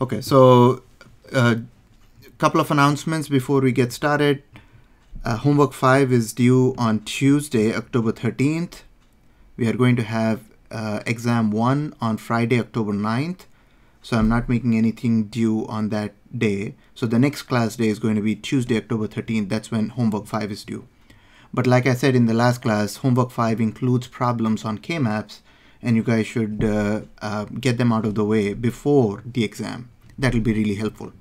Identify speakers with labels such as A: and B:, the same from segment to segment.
A: Okay, so a couple of announcements before we get started. Homework 5 is due on Tuesday, October 13th. We are going to have exam 1 on Friday, October 9th. So I'm not making anything due on that day. So the next class day is going to be Tuesday, October 13th. That's when homework 5 is due. But like I said in the last class, homework 5 includes problems on K-maps, and you guys should get them out of the way before the exam. That will be really helpful.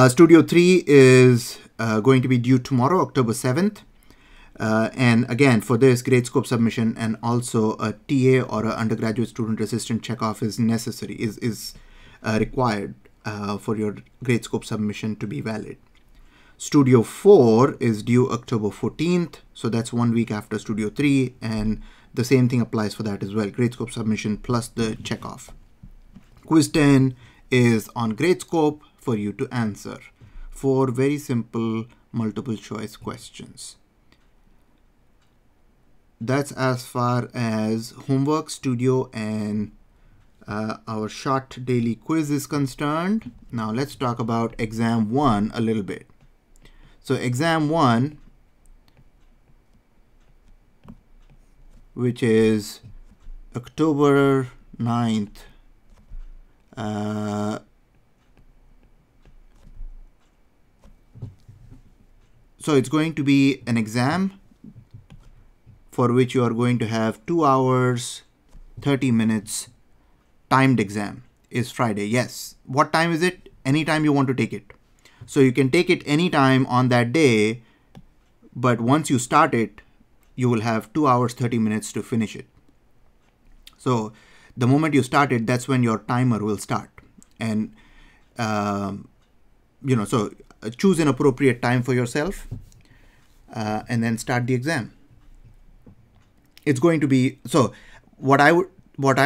A: Studio 3 is going to be due tomorrow, October 7th. And again, for this, grade scope submission and also a TA or an undergraduate student assistant checkoff is necessary, is required for your grade scope submission to be valid. Studio 4 is due October 14th, so that's 1 week after Studio 3, and the same thing applies for that as well, grade scope submission plus the checkoff. Quiz 10 is on grade scope for you to answer. 4 very simple multiple choice questions. That's as far as homework, studio, and our short daily quiz is concerned. Now let's talk about exam 1 a little bit. So exam 1, which is October 9th, so it's going to be an exam for which you are going to have 2 hours, 30 minutes timed exam. Is Friday. Yes. What time is it? Anytime you want to take it. So you can take it anytime on that day, but once you start it, you will have 2 hours, 30 minutes to finish it. So the moment you start it, that's when your timer will start. And, so choose an appropriate time for yourself and then start the exam. It's going to be, so what I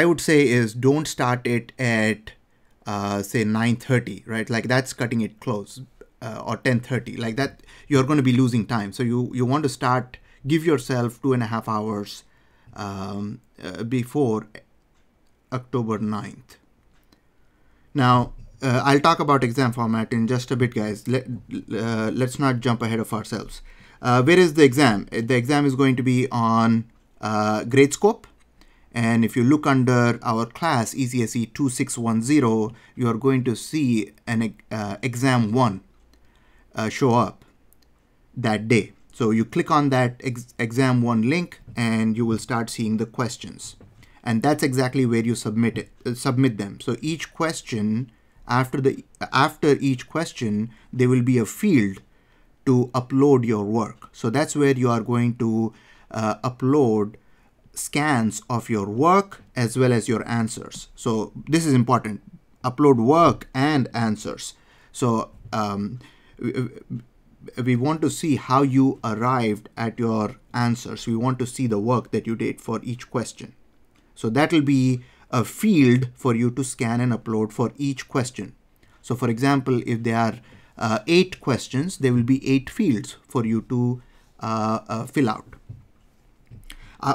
A: would say is don't start it at say 9:30, right? Like that's cutting it close, or 10:30, like that you're going to be losing time. So you want to start, give yourself 2.5 hours before October 9th. Now I'll talk about exam format in just a bit, guys. Let's not jump ahead of ourselves. Where is the exam? The exam is going to be on grade scope. And if you look under our class ECSE 2610, you are going to see an exam 1 show up that day. So you click on that exam 1 link and you will start seeing the questions. And that's exactly where you submit them. So each question, after each question, there will be a field to upload your work. So that's where you are going to upload scans of your work as well as your answers. So this is important. Upload work and answers. So we want to see how you arrived at your answers. We want to see the work that you did for each question. So that will be a field for you to scan and upload for each question. So for example, if there are 8 questions, there will be 8 fields for you to fill out.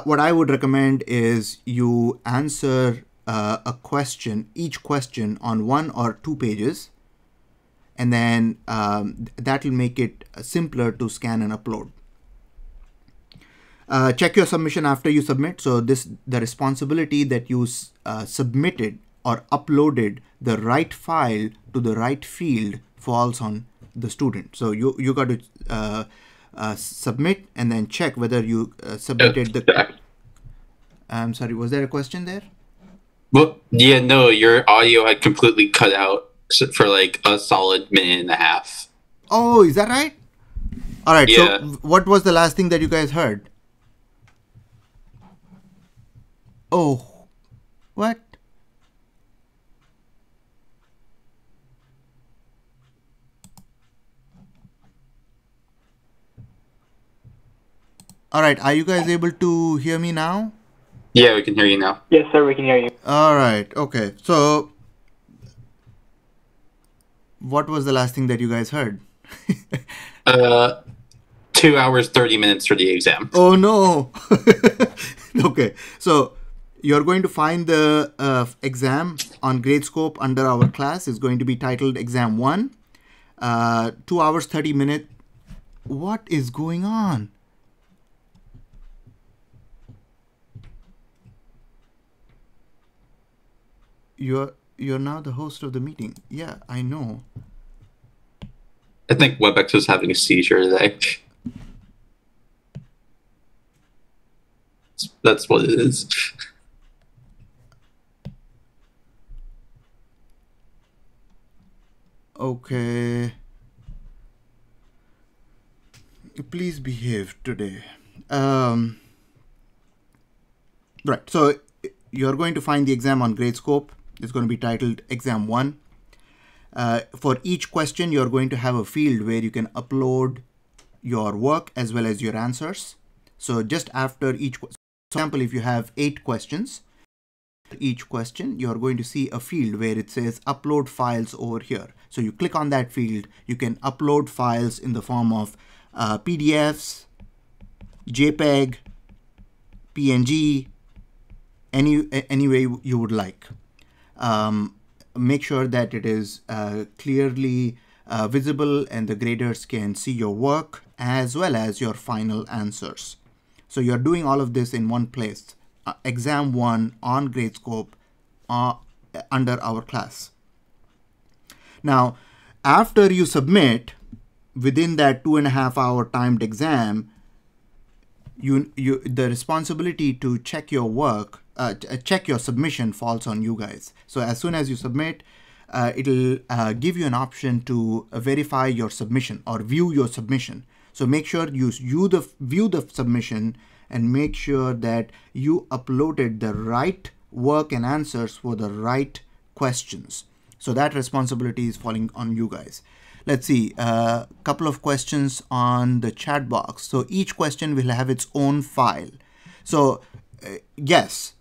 A: What I would recommend is you answer each question on 1 or 2 pages, and then that will make it simpler to scan and upload. Check your submission after you submit. So the responsibility that you submitted or uploaded the right file to the right field falls on the student. So you got to submit and then check whether you submitted the. I'm sorry, was there a question there?
B: Well, yeah, no, your audio had completely cut out for like a solid minute and a half.
A: Oh, is that right? All right.
B: Yeah.
A: So what was the last thing that you guys heard? Oh, what? All right. Are you guys able to hear me now?
B: Yeah, we can hear you now.
C: Yes, sir, we can hear you.
A: All right. Okay. So what was the last thing that you guys heard?
B: 2 hours, 30 minutes for the exam.
A: Oh, no. Okay. So You're going to find the exam on Gradescope under our class. Is going to be titled Exam 1. 2 hours, 30 minutes. What is going on? You're now the host of the meeting. Yeah, I know.
B: I think WebEx is having a seizure today. That's what it is.
A: Okay. Please behave today. Right. So you're going to find the exam on Gradescope. It's going to be titled Exam 1. For each question, you're going to have a field where you can upload your work as well as your answers. So just after each, for example, if you have 8 questions, each question, you're going to see a field where it says upload files over here. So you click on that field, you can upload files in the form of PDFs, JPEG, PNG, any way you would like. Make sure that it is clearly visible and the graders can see your work as well as your final answers. So you're doing all of this in one place. Exam 1 on Gradescope under our class. Now, after you submit, within that 2.5 hour timed exam, the responsibility to check your work, check your submission falls on you guys. So as soon as you submit, it'll give you an option to verify your submission or view your submission. So make sure you view the submission and make sure that you uploaded the right work and answers for the right questions. So that responsibility is falling on you guys. Let's see, a couple of questions on the chat box. So each question will have its own file. So yes,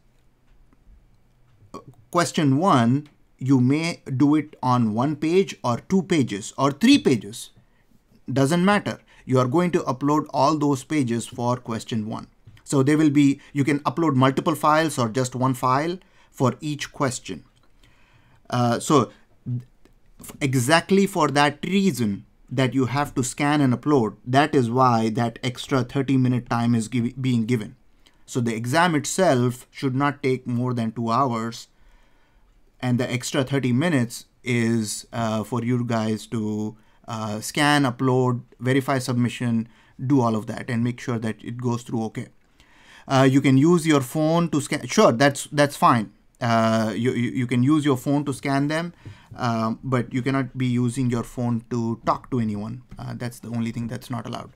A: question 1, you may do it on 1 page or 2 pages or 3 pages. Doesn't matter. You are going to upload all those pages for question 1. So there will be, you can upload multiple files or just one file for each question. So exactly for that reason that you have to scan and upload, that is why that extra 30-minute time is being given. So the exam itself should not take more than 2 hours, and the extra 30 minutes is for you guys to scan, upload, verify submission, do all of that and make sure that it goes through okay. You can use your phone to scan. Sure, that's fine. You can use your phone to scan them, but you cannot be using your phone to talk to anyone. That's the only thing that's not allowed.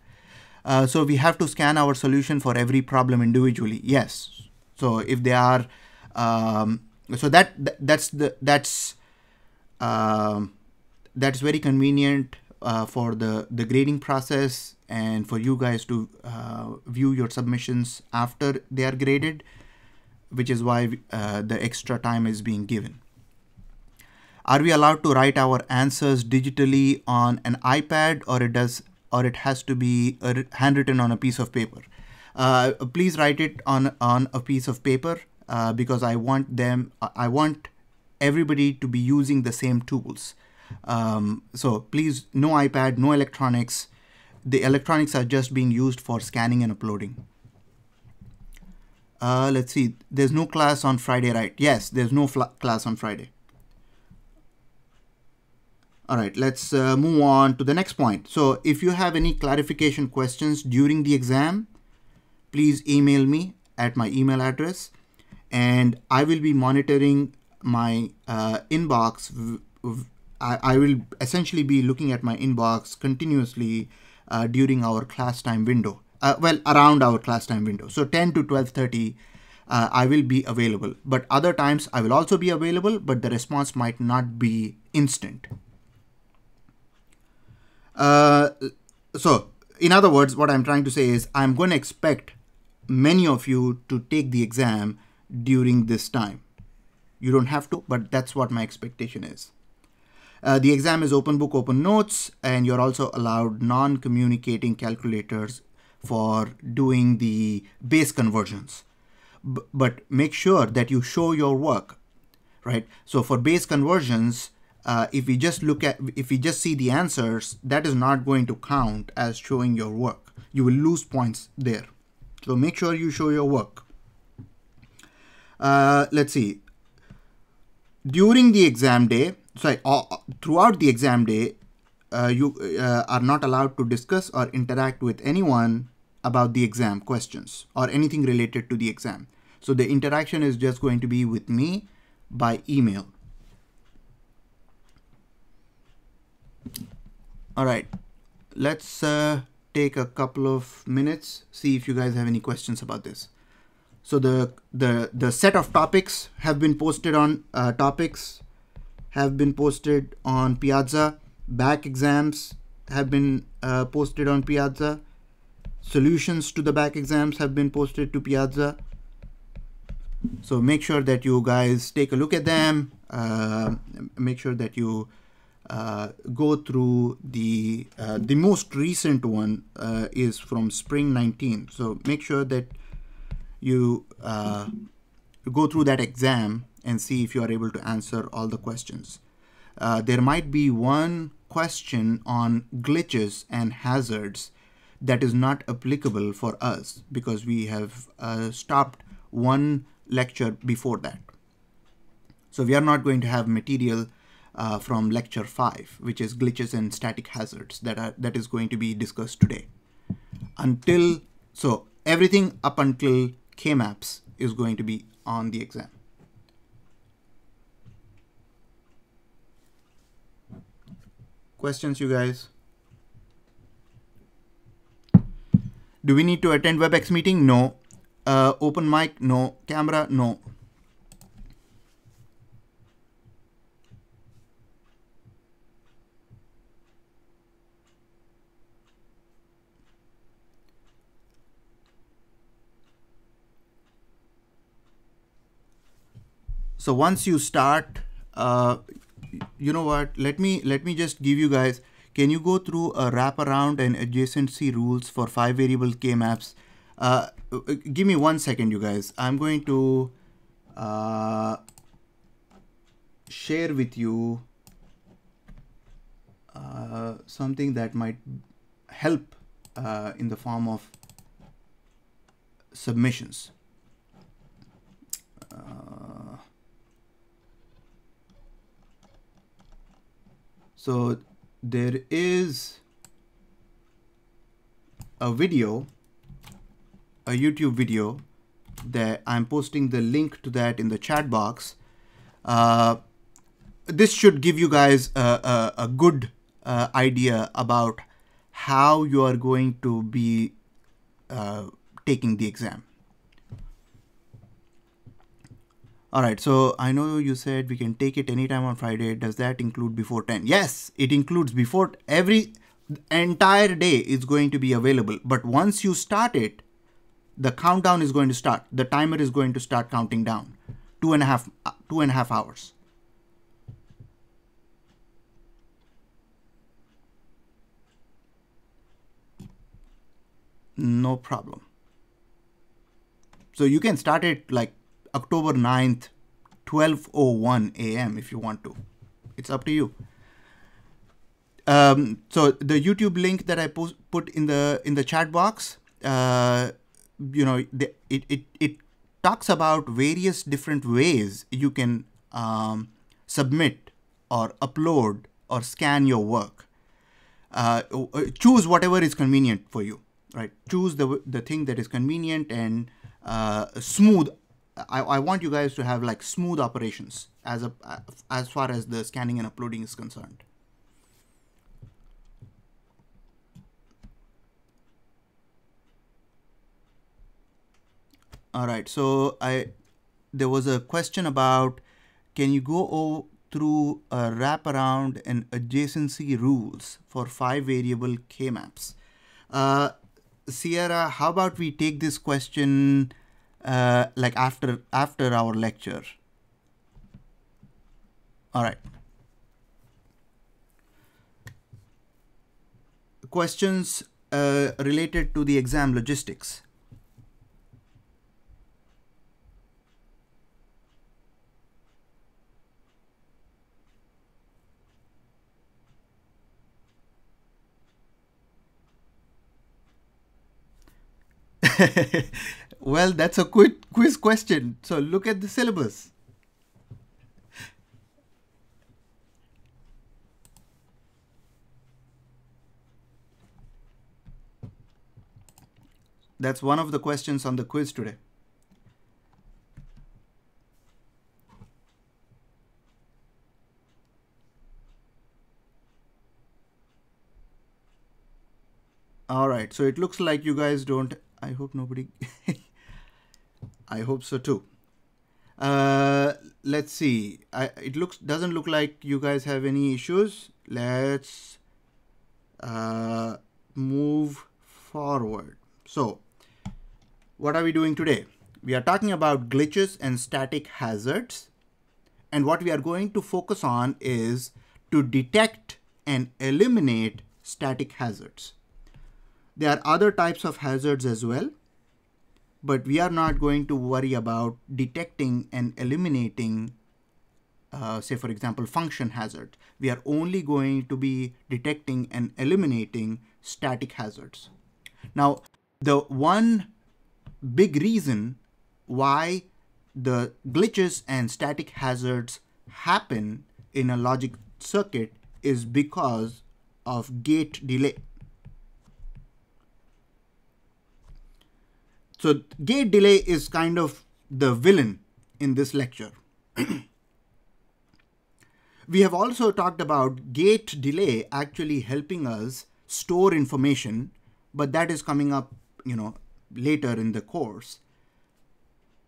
A: So we have to scan our solution for every problem individually. Yes. So if they are, so that's very convenient for the grading process and for you guys to view your submissions after they are graded, which is why the extra time is being given. Are we allowed to write our answers digitally on an iPad, or it has to be handwritten on a piece of paper? Please write it on a piece of paper because I want everybody to be using the same tools. So please, no iPad, no electronics. The electronics are just being used for scanning and uploading. Let's see, there's no class on Friday, right? Yes, there's no class on Friday. All right, let's move on to the next point. So if you have any clarification questions during the exam, please email me at my email address, and I will be monitoring my inbox. I will essentially be looking at my inbox continuously during our class time window. Well, around our class time window. So 10 to 12:30, I will be available. But other times I will also be available, but the response might not be instant. So in other words, what I'm trying to say is I'm going to expect many of you to take the exam during this time. You don't have to, but that's what my expectation is. The exam is open book, open notes, and you're also allowed non-communicating calculators for doing the base conversions. but make sure that you show your work, right? So for base conversions, if we just see the answers, that is not going to count as showing your work. You will lose points there. So make sure you show your work. Let's see. During the exam day, throughout the exam day, you are not allowed to discuss or interact with anyone about the exam questions or anything related to the exam. So the interaction is just going to be with me by email. All right, let's take a couple of minutes, see if you guys have any questions about this. So the set of topics have been posted on Piazza. Back exams have been posted on Piazza. Solutions to the back exams have been posted to Piazza. So make sure that you guys take a look at them. Make sure that you go through the most recent one is from spring 19. So make sure that you go through that exam and see if you are able to answer all the questions. There might be one question on glitches and hazards that is not applicable for us because we have stopped one lecture before that. So we are not going to have material from lecture 5, which is glitches and static hazards that is going to be discussed today. So everything up until K-maps is going to be on the exam. Questions, you guys? Do we need to attend WebEx meeting? No. Open mic? No. Camera? No. So once you start, you know what? Let me just give you guys. Can you go through a wraparound and adjacency rules for 5 variable K maps? Give me 1 second, you guys. I'm going to share with you something that might help in the form of submissions. So there is a video, a YouTube video that I'm posting the link to that in the chat box. This should give you guys a good idea about how you are going to be taking the exam. All right, so I know you said we can take it anytime on Friday. Does that include before 10? Yes, it includes before. Every entire day is going to be available. But once you start it, the countdown is going to start. The timer is going to start counting down. 2.5 hours. No problem. So you can start it like October 9th, 12:01 a.m. if you want to. It's up to you. So the YouTube link that I put in the chat box, you know, it talks about various different ways you can submit or upload or scan your work. Choose whatever is convenient for you, right? Choose the thing that is convenient and smooth. I want you guys to have like smooth operations as far as the scanning and uploading is concerned. All right, so there was a question about, can you go through a wraparound and adjacency rules for 5 variable K maps? Sierra, how about we take this question like after our lecture? All right. Questions related to the exam logistics. Well, that's a quiz question. So look at the syllabus. That's one of the questions on the quiz today. All right, so it looks like you guys don't. I hope nobody. I hope so too. Let's see. It doesn't look like you guys have any issues. Let's move forward. So, what are we doing today? We are talking about glitches and static hazards. And what we are going to focus on is to detect and eliminate static hazards. There are other types of hazards as well, but we are not going to worry about detecting and eliminating, say for example, function hazard. We are only going to be detecting and eliminating static hazards. Now, the one big reason why the glitches and static hazards happen in a logic circuit is because of gate delay. So gate delay is kind of the villain in this lecture. We have also talked about gate delay actually helping us store information, but that is coming up, later in the course.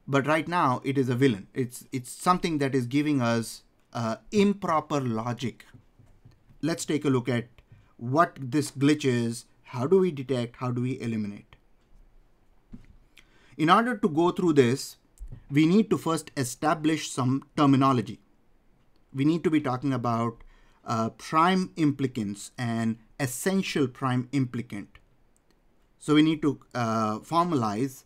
A: But right now it is a villain. It's something that is giving us improper logic. Let's take a look at what this glitch is. How do we detect? How do we eliminate? In order to go through this, we need to first establish some terminology. We need to be talking about prime implicants and essential prime implicant. So we need to formalize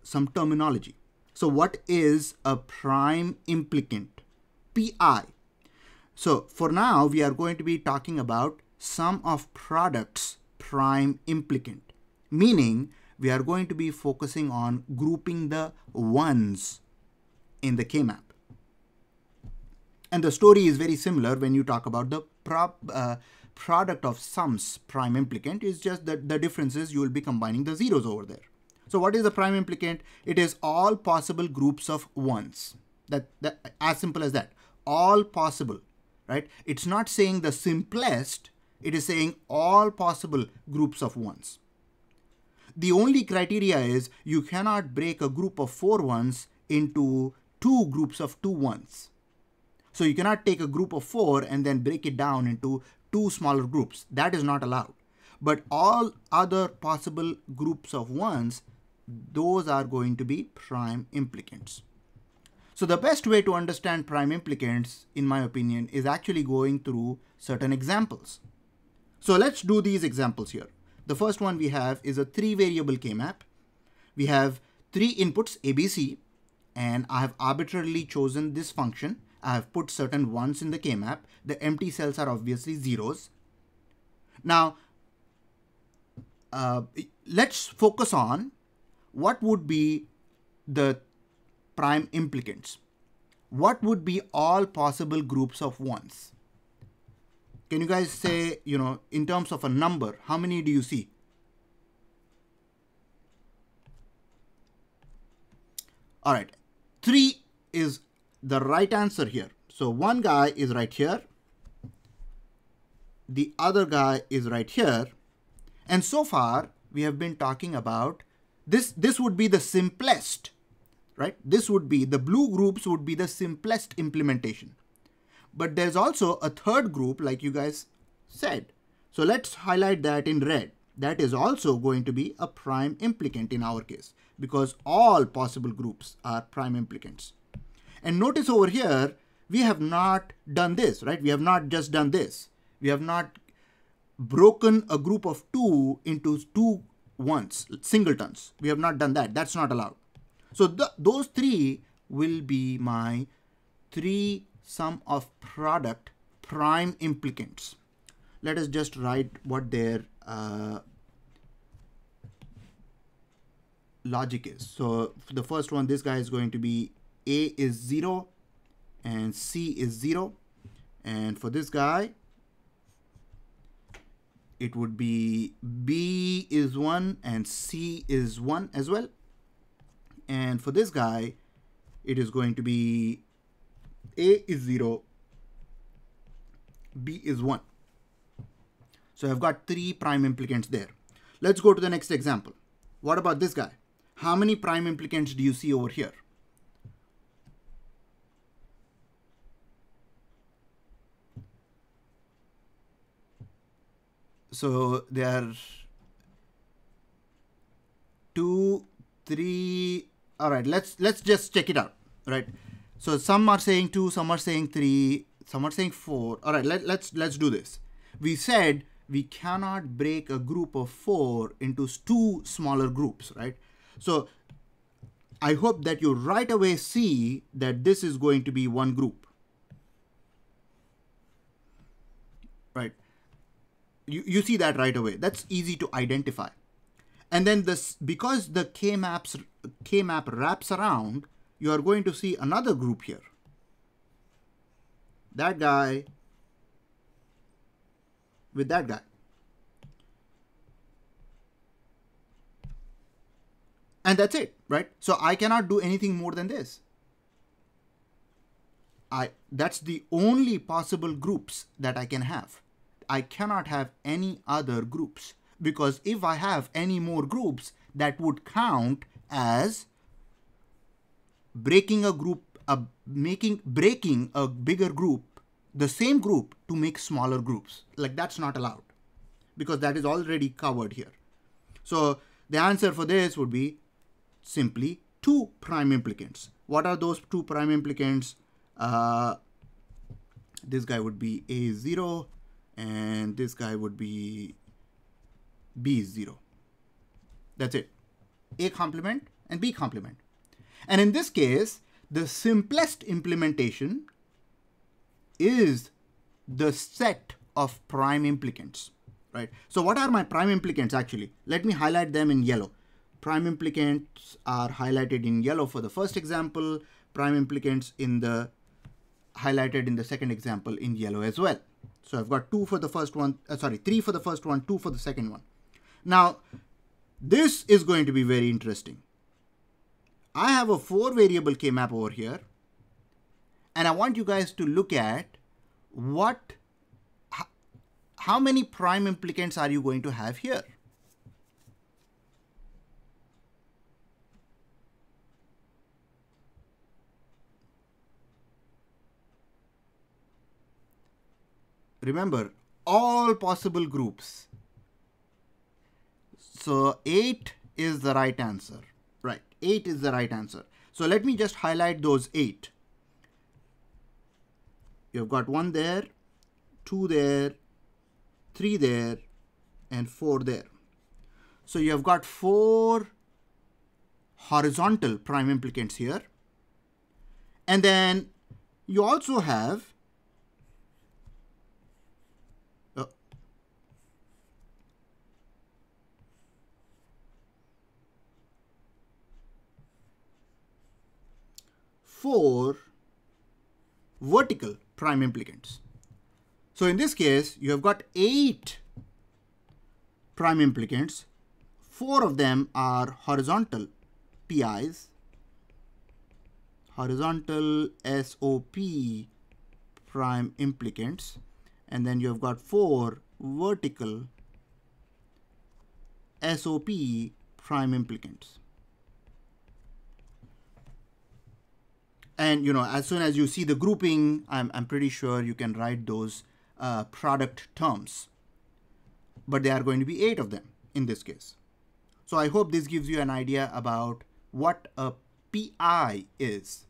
A: some terminology. So what is a prime implicant? PI. So for now, we are going to be talking about sum of products prime implicant, meaning we are going to be focusing on grouping the ones in the K-map. And the story is very similar when you talk about the product of sums prime implicant. Is just that the difference is you will be combining the zeros over there. So what is the prime implicant? It is all possible groups of ones. That as simple as that. All possible, right? It's not saying the simplest. It is saying all possible groups of ones. The only criteria is you cannot break a group of 4 ones into 2 groups of 2 ones. So you cannot take a group of 4 and then break it down into 2 smaller groups. That is not allowed. But all other possible groups of ones, those are going to be prime implicants. So the best way to understand prime implicants, in my opinion, is actually going through certain examples. So let's do these examples here. The first one we have is a 3-variable K-map. We have 3 inputs ABC, and I have arbitrarily chosen this function. I have put certain ones in the K-map. The empty cells are obviously zeros. Now, let's focus on what would be the prime implicants. What would be all possible groups of ones? Can you guys say, in terms of a number, how many do you see? All right, 3 is the right answer here. So one guy is right here. The other guy is right here. And so far, we have been talking about this would be the simplest, right? This would be, the blue groups would be the simplest implementation. But there's also a third group, like you guys said. So let's highlight that in red. That is also going to be a prime implicant in our case, because all possible groups are prime implicants. And notice over here, we have not done this, right? We have not just done this. We have not broken a group of 2 into 2 ones, singletons. We have not done that. That's not allowed. So those 3 will be my 3 sum of product prime implicants. Let us just write what their logic is. So for the first one, this guy is going to be A is 0 and C is 0. And for this guy, it would be B is 1 and C is 1 as well. And for this guy, it is going to be A is 0, B is 1. So I've got 3 prime implicants there. Let's go to the next example. What about this guy? How many prime implicants do you see over here? So there are 2, 3. All right, let's just check it out, right? So some are saying 2, some are saying 3, some are saying 4. All right, let's do this. We said we cannot break a group of 4 into 2 smaller groups, right? So I hope that you right away see that this is going to be one group, right? You see that right away. That's easy to identify. And then this, because the K-map wraps around, you are going to see another group here. That guy with that guy. And that's it, right? So I cannot do anything more than this. That's the only possible groups that I can have. I cannot have any other groups, because if I have any more groups, that would count as breaking a group, breaking a bigger group, the same group, to make smaller groups. Like, that's not allowed, because that is already covered here. So the answer for this would be simply 2 prime implicants. What are those 2 prime implicants? This guy would be A0 and this guy would be B0. That's it. A complement and B complement. And in this case, the simplest implementation is the set of prime implicants, right? So what are my prime implicants actually? Let me highlight them in yellow. Prime implicants are highlighted in yellow for the first example. Prime implicants highlighted in the second example in yellow as well. So I've got 2 for the first one, 3 for the first one, 2 for the second one. Now, this is going to be very interesting. I have a 4 variable K-map over here, and I want you guys to look at how many prime implicants are you going to have here? Remember, all possible groups. So 8 is the right answer, right? 8 is the right answer. So let me just highlight those 8. You've got 1 there, 2 there, 3 there, and 4 there. So you have got 4 horizontal prime implicants here. And then you also have four vertical prime implicants. So in this case, you have got 8 prime implicants. 4 of them are horizontal PIs, horizontal SOP prime implicants, and then you have got 4 vertical SOP prime implicants. And as soon as you see the grouping, I'm pretty sure you can write those product terms. But there are going to be 8 of them in this case. So I hope this gives you an idea about what a PI is.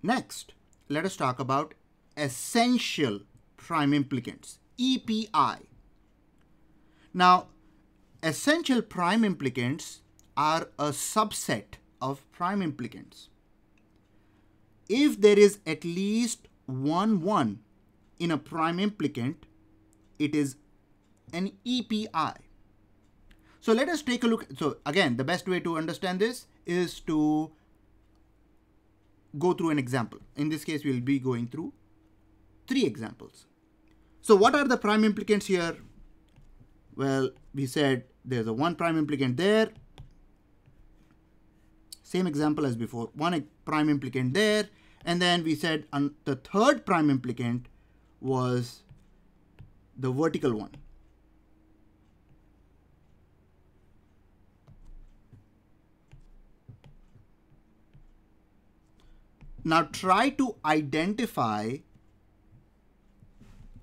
A: Next, let us talk about essential prime implicants, EPI. Now, essential prime implicants are a subset of prime implicants. If there is at least one 1 in a prime implicant, it is an EPI. So let us take a look. So again, the best way to understand this is to go through an example. In this case, we'll be going through 3 examples. So what are the prime implicants here? Well, we said there's a 1 prime implicant there. Same example as before, 1 prime implicant there. And then we said the 3rd prime implicant was the vertical one. Now try to identify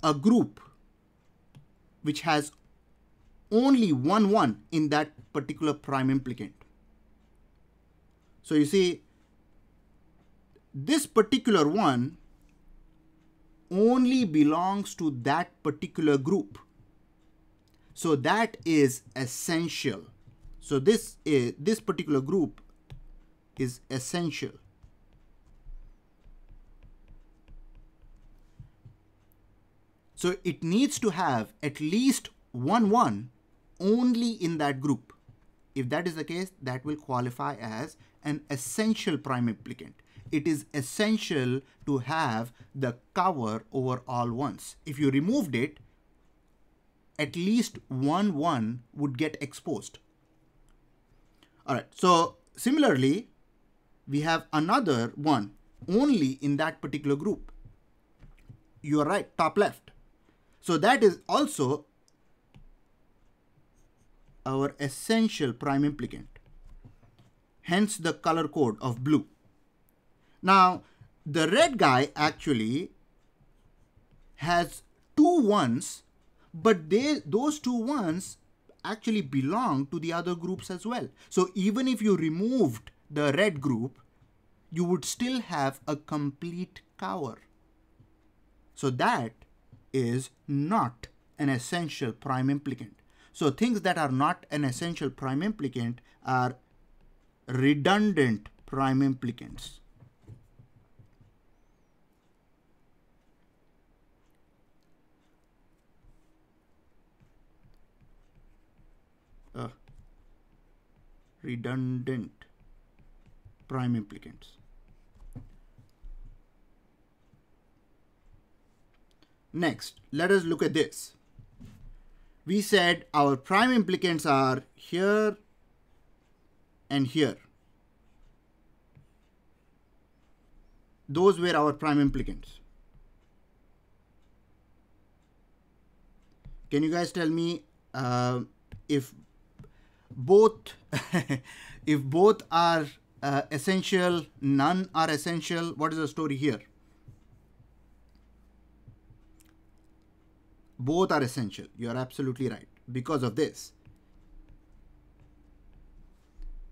A: a group which has only 1 1 in that particular prime implicant. So you see, this particular one only belongs to that particular group. So that is essential. So this particular group is essential. So it needs to have at least 1 1 only in that group. If that is the case, that will qualify as an essential prime implicant. It is essential to have the cover over all ones. If you removed it, at least 1 1 would get exposed. All right, so similarly, we have another one only in that particular group. You are right, top left. So that is also our essential prime implicant. Hence the color code of blue. Now, the red guy actually has 2 1s, but those 2 1s actually belong to the other groups as well. So even if you removed the red group, you would still have a complete cover. So that is not an essential prime implicant. So things that are not an essential prime implicant are redundant prime implicants. Redundant prime implicants. Next, let us look at this. We said our prime implicants are here and here. Those were our prime implicants. Can you guys tell me if both if both are essential, none are essential? What is the story here? Both are essential. You are absolutely right. Because of this.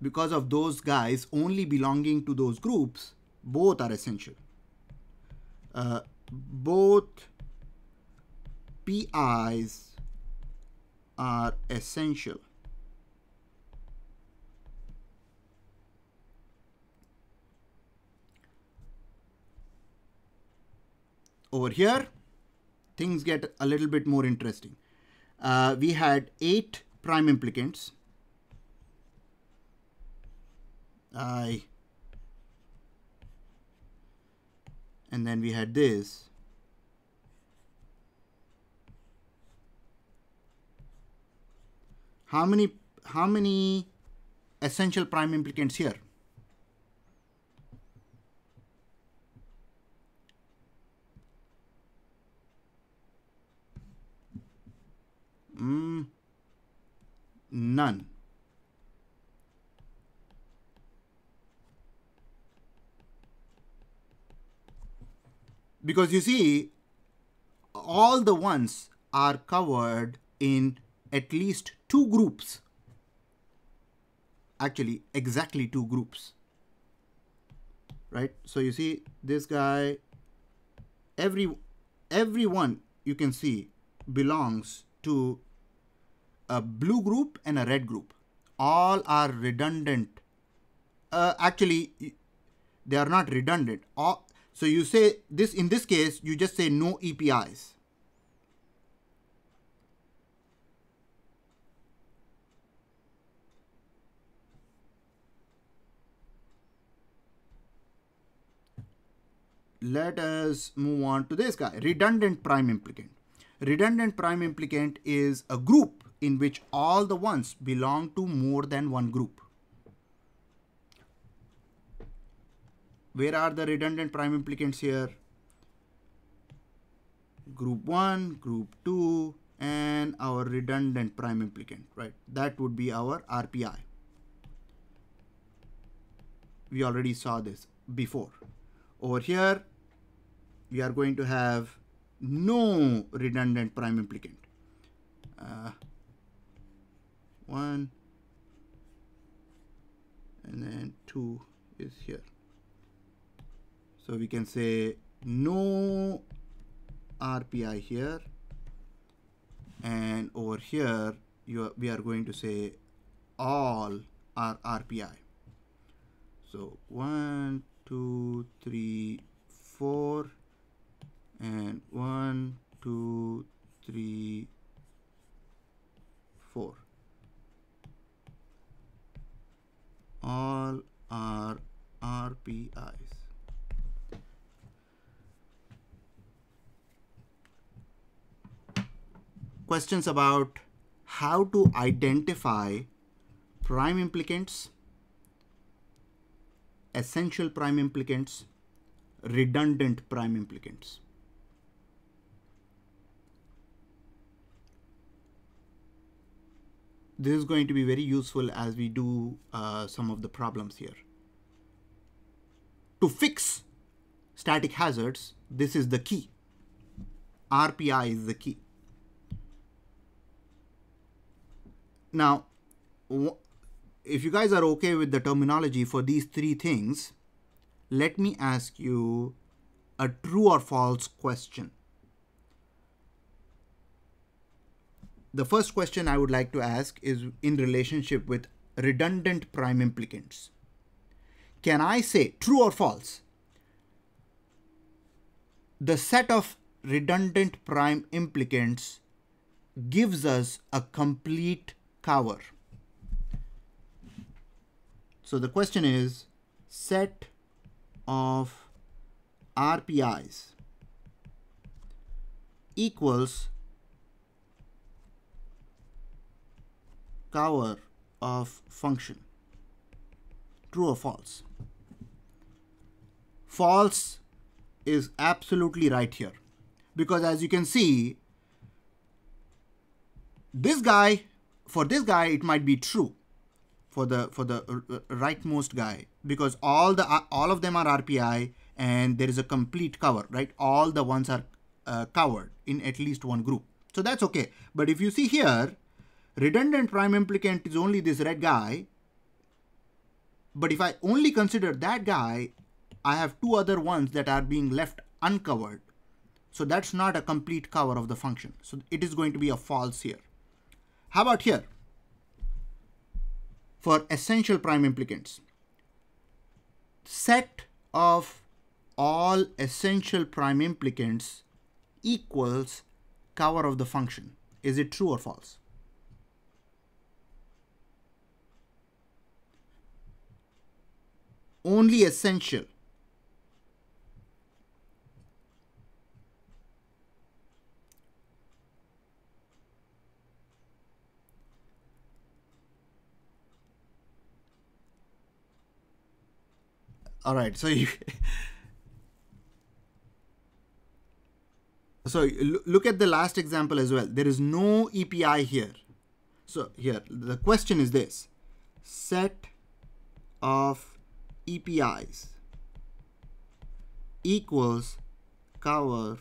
A: Because of those guys only belonging to those groups, both are essential. Both PIs are essential. Over here, things get a little bit more interesting. We had 8 prime implicants. And then we had this. How many essential prime implicants here? None. Because you see, all the ones are covered in at least 2 groups. Actually, exactly 2 groups. Right? So you see, this guy, everyone you can see belongs to a blue group and a red group. All are redundant. Actually, they are not redundant. So you say this, in this case, you just say no EPIs. let us move on to this guy, redundant prime implicant. Redundant prime implicant is a group in which all the ones belong to more than one group. Where are the redundant prime implicants here? Group 1, group 2, and our redundant prime implicant, right? That would be our RPI. We already saw this before. Over here, we are going to have no redundant prime implicant. 1 and then 2 is here. So we can say no RPI here, and over here we are going to say all are RPI. So 1, 2, 3, 4, and 1, 2, 3, 4. All are RPIs. Questions about how to identify prime implicants, essential prime implicants, redundant prime implicants. This is going to be very useful as we do some of the problems here. To fix static hazards, this is the key. RPI is the key. Now, if you guys are okay with the terminology for these three things, let me ask you a true or false question. The first question I would like to ask is in relationship with redundant prime implicants. Can I say true or false? The set of redundant prime implicants gives us a complete cover. So the question is, set of RPIs equals cover of function. True or false? False is absolutely right here, because as you can see, this guy, for this guy it might be true, for the rightmost guy, because all of them are RPI and there is a complete cover, right? All the ones are covered in at least one group, so that's okay. But if you see here, redundant prime implicant is only this red guy, but if I only consider that guy, I have two other ones that are being left uncovered, so that's not a complete cover of the function, so it is going to be a false here. How about here? For essential prime implicants, set of all essential prime implicants equals cover of the function. Is it true or false? Only essential. All right, so look at the last example as well. There is no EPI here. So here the question is this: set of EPIs equals cover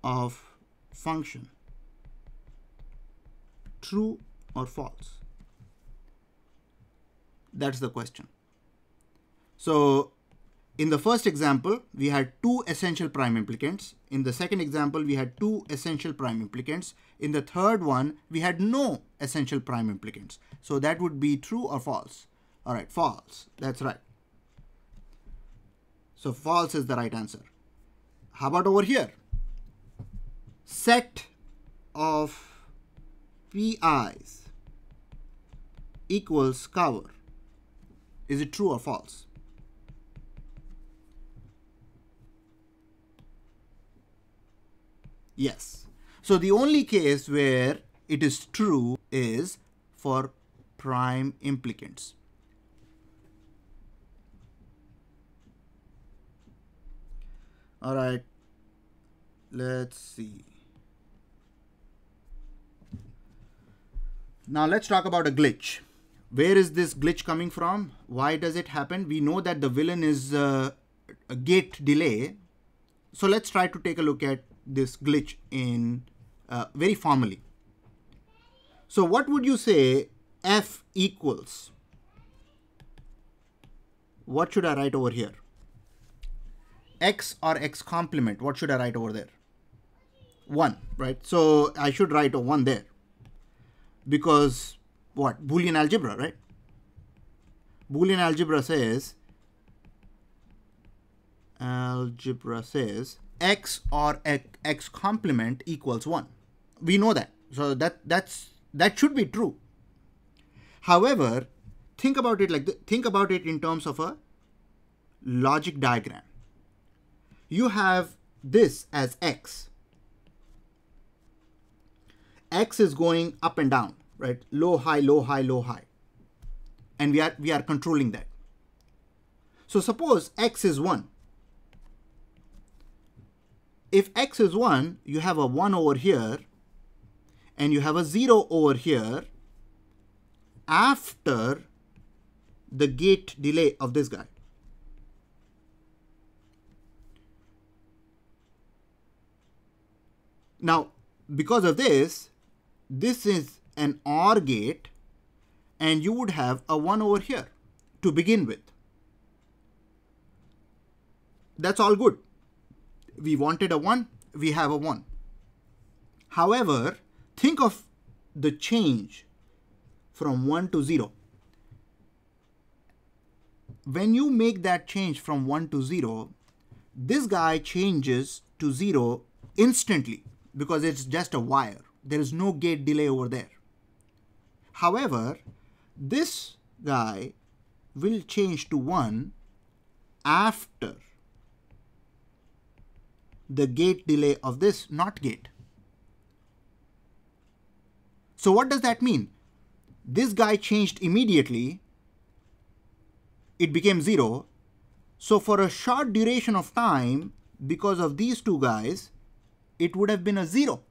A: of function. True or false? That's the question. So in the first example, we had two essential prime implicants. In the second example, we had two essential prime implicants. In the third one, we had no essential prime implicants. So that would be true or false? All right, false. That's right. So false is the right answer. How about over here? Set of PIs equals cover. Is it true or false? Yes. So the only case where it is true is for prime implicants. All right. Let's see. Now let's talk about a glitch. Where is this glitch coming from? Why does it happen? We know that the villain is a gate delay. So let's try to take a look at this glitch in very formally. So what would you say f equals? What should I write over here? X or x complement, what should I write over there? 1, right? So I should write a 1 there. Because what? Boolean algebra, right? Boolean algebra says x or x complement equals 1. We know that. So that should be true. However, think about it think about it in terms of a logic diagram. You have this as x. X is going up and down, right? Low, high, low, high, low, high. And we are controlling that. So suppose x is 1. If x is 1, you have a 1 over here and you have a 0 over here after the gate delay of this guy. Now, because of this is an OR gate and you would have a 1 over here to begin with. That's all good. We wanted a 1, we have a 1. However, think of the change from 1 to 0. When you make that change from 1 to 0, this guy changes to 0 instantly because it's just a wire. There is no gate delay over there. However, this guy will change to 1 after the gate delay of this NOT gate. So what does that mean? This guy changed immediately. It became 0. So for a short duration of time, because of these two guys, it would have been a 0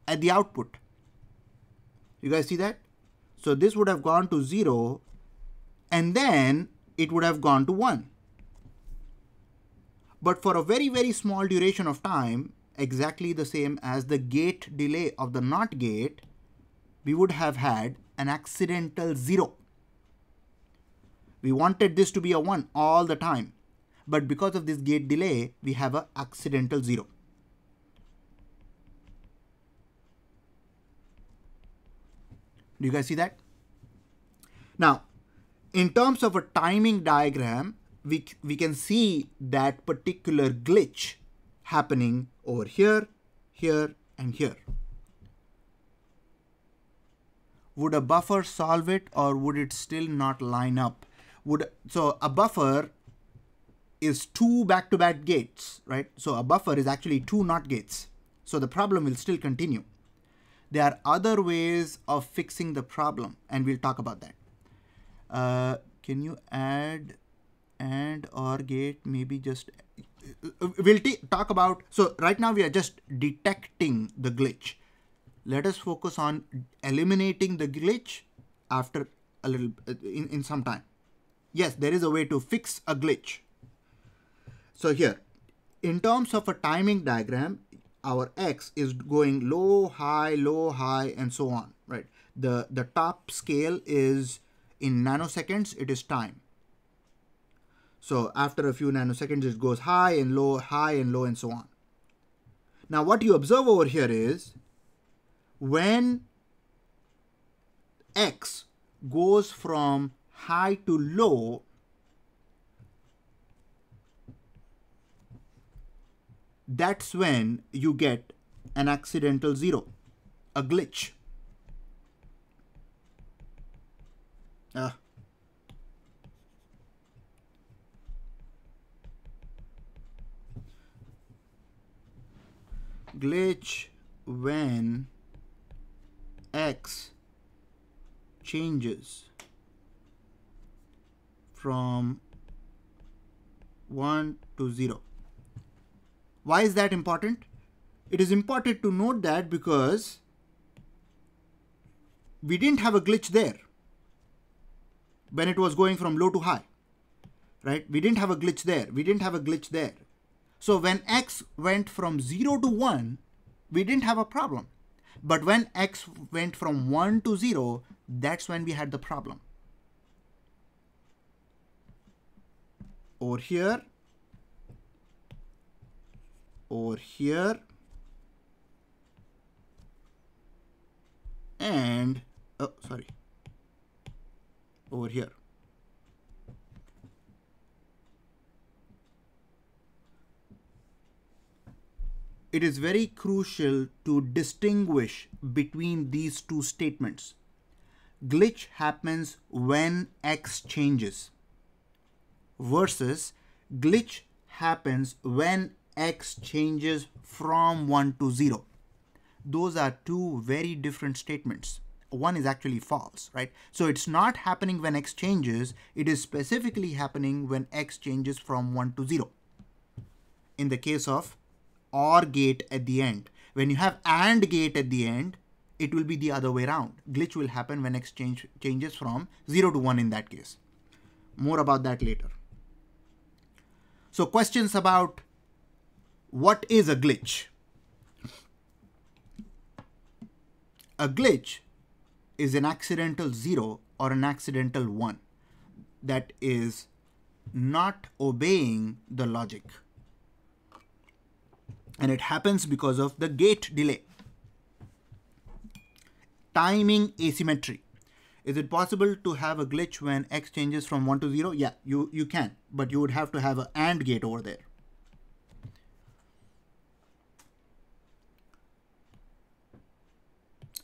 A: at the output. You guys see that? So this would have gone to 0 and then it would have gone to 1. But for a very, very small duration of time, exactly the same as the gate delay of the NOT gate, we would have had an accidental 0. We wanted this to be a 1 all the time. But because of this gate delay, we have an accidental 0. Do you guys see that? Now, in terms of a timing diagram, we can see that particular glitch happening over here, here, and here. Would a buffer solve it or would it still not line up? So a buffer is 2 back-to-back gates, right? So a buffer is actually 2 NOT gates. So the problem will still continue. There are other ways of fixing the problem, and we'll talk about that. Can you add AND OR gate? Maybe just we'll talk about. So right now we are just detecting the glitch. Let us focus on eliminating the glitch after a little in some time. Yes, there is a way to fix a glitch. So here, in terms of a timing diagram, our X is going low, high, and so on, right? The top scale is in nanoseconds, it is time. So after a few nanoseconds, it goes high and low, and so on. Now what you observe over here is when X goes from high to low, that's when you get an accidental 0, a glitch. glitch when x changes from 1 to 0. Why is that important? It is important to note that because we didn't have a glitch there when it was going from low to high, right? We didn't have a glitch there. We didn't have a glitch there. So when x went from 0 to 1, we didn't have a problem. But when x went from 1 to 0, that's when we had the problem. Over here, and over here. It is very crucial to distinguish between these two statements. Glitch happens when x changes versus glitch happens when x changes from 1 to 0. Those are two very different statements. One is actually false, right? So it's not happening when x changes. It is specifically happening when x changes from 1 to 0. In the case of OR gate at the end, when you have AND gate at the end, it will be the other way around. Glitch will happen when x changes from 0 to 1 in that case. More about that later. So questions about what is a glitch? A glitch is an accidental 0 or an accidental 1 that is not obeying the logic. And it happens because of the gate delay. Timing asymmetry. Is it possible to have a glitch when x changes from 1 to 0? Yeah, you can, but you would have to have an AND gate over there.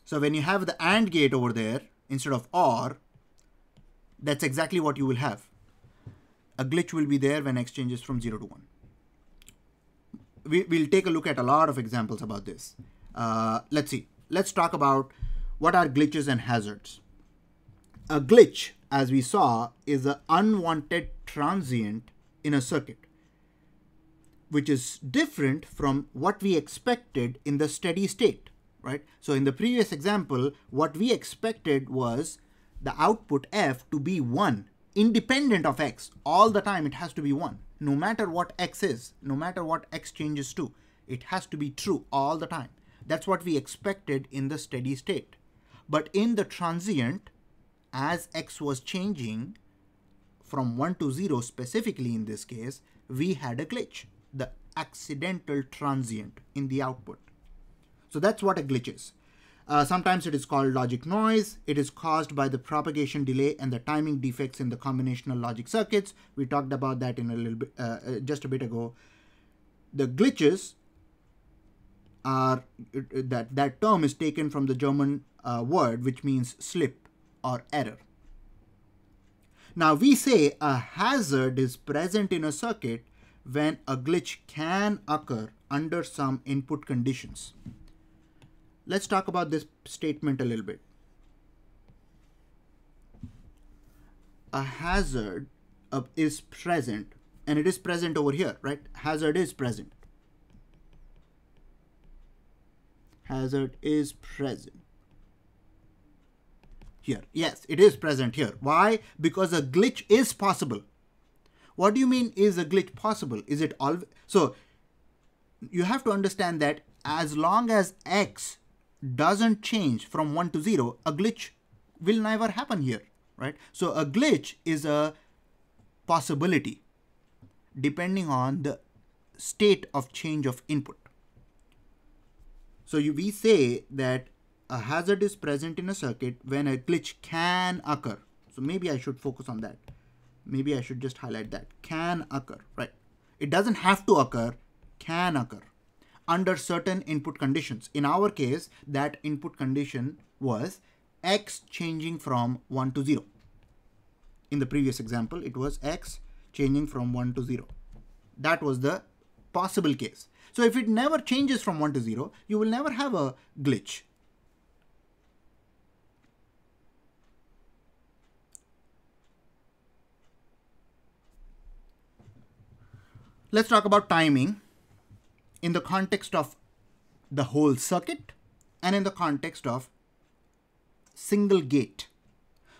A: So when you have the AND gate over there instead of OR, that's exactly what you will have. A glitch will be there when x changes from 0 to 1. We'll take a look at a lot of examples about this. Let's see. Let's talk about what are glitches and hazards. A glitch, as we saw, is an unwanted transient in a circuit, which is different from what we expected in the steady state, right? So in the previous example, what we expected was the output f to be 1, independent of x. All the time it has to be 1. No matter what x is, no matter what x changes to, it has to be true all the time. That's what we expected in the steady state. But in the transient, as x was changing from 1 to 0, specifically in this case, we had a glitch, the accidental transient in the output. So that's what a glitch is. Sometimes it is called logic noise. It is caused by the propagation delay and the timing defects in the combinational logic circuits. We talked about that in a little bit, just a bit ago. The glitches are, that term is taken from the German word which means slip or error. Now we say a hazard is present in a circuit when a glitch can occur under some input conditions. Let's talk about this statement a little bit. A hazard is present, and it is present over here, right? Hazard is present. Hazard is present here. Yes, it is present here. Why? Because a glitch is possible. What do you mean is a glitch possible? Is it always? So you have to understand that as long as x doesn't change from 1 to 0, a glitch will never happen here, right? So a glitch is a possibility depending on the state of change of input. So we say that a hazard is present in a circuit when a glitch can occur. So maybe I should focus on that. Maybe I should just highlight that. Can occur, right? It doesn't have to occur, can occur under certain input conditions. In our case, that input condition was x changing from 1 to 0. In the previous example, it was x changing from 1 to 0. That was the possible case. So if it never changes from 1 to 0, you will never have a glitch. Let's talk about timing in the context of the whole circuit and in the context of single gate.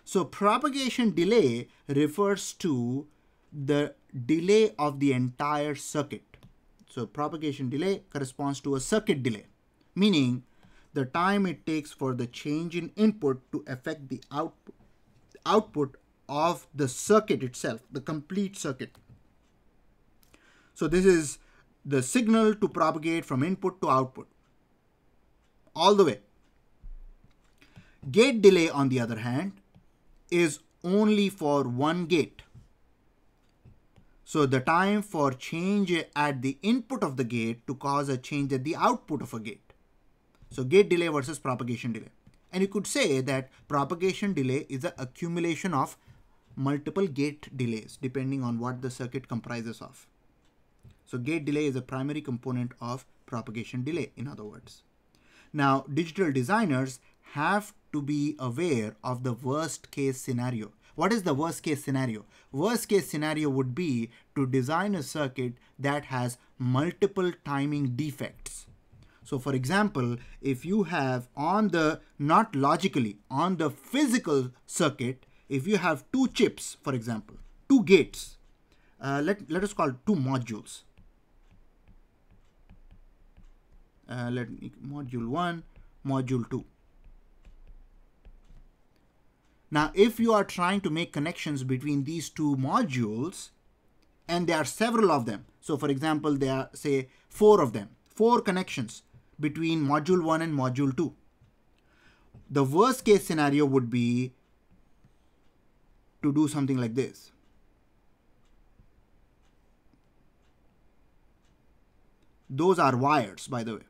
A: So propagation delay refers to the delay of the entire circuit. So propagation delay corresponds to a circuit delay, meaning the time it takes for the change in input to affect the output of the circuit itself, the complete circuit. So this is the signal to propagate from input to output, all the way. Gate delay, on the other hand, is only for one gate. So the time for change at the input of the gate to cause a change at the output of a gate. So gate delay versus propagation delay. And you could say that propagation delay is the accumulation of multiple gate delays depending on what the circuit comprises of. So gate delay is a primary component of propagation delay, in other words. Now, digital designers have to be aware of the worst case scenario. What is the worst case scenario? Worst case scenario would be to design a circuit that has multiple timing defects. So for example, if you have on the, not logically, on the physical circuit, if you have two chips, for example, two gates, let us call it two modules. Module 1, module 2. Now, if you are trying to make connections between these two modules, and there are several of them, so for example, there are, say, 4 of them, 4 connections between module 1 and module 2. The worst case scenario would be to do something like this. Those are wires, by the way.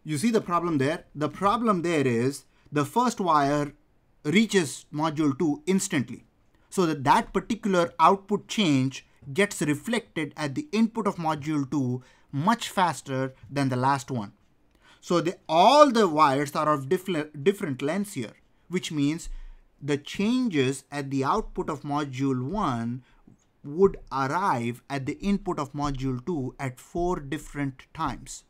A: You see the problem there? The problem there is the first wire reaches module 2 instantly. So that particular output change gets reflected at the input of module 2 much faster than the last one. So all the wires are of different lengths here, which means the changes at the output of module 1 would arrive at the input of module 2 at 4 different times.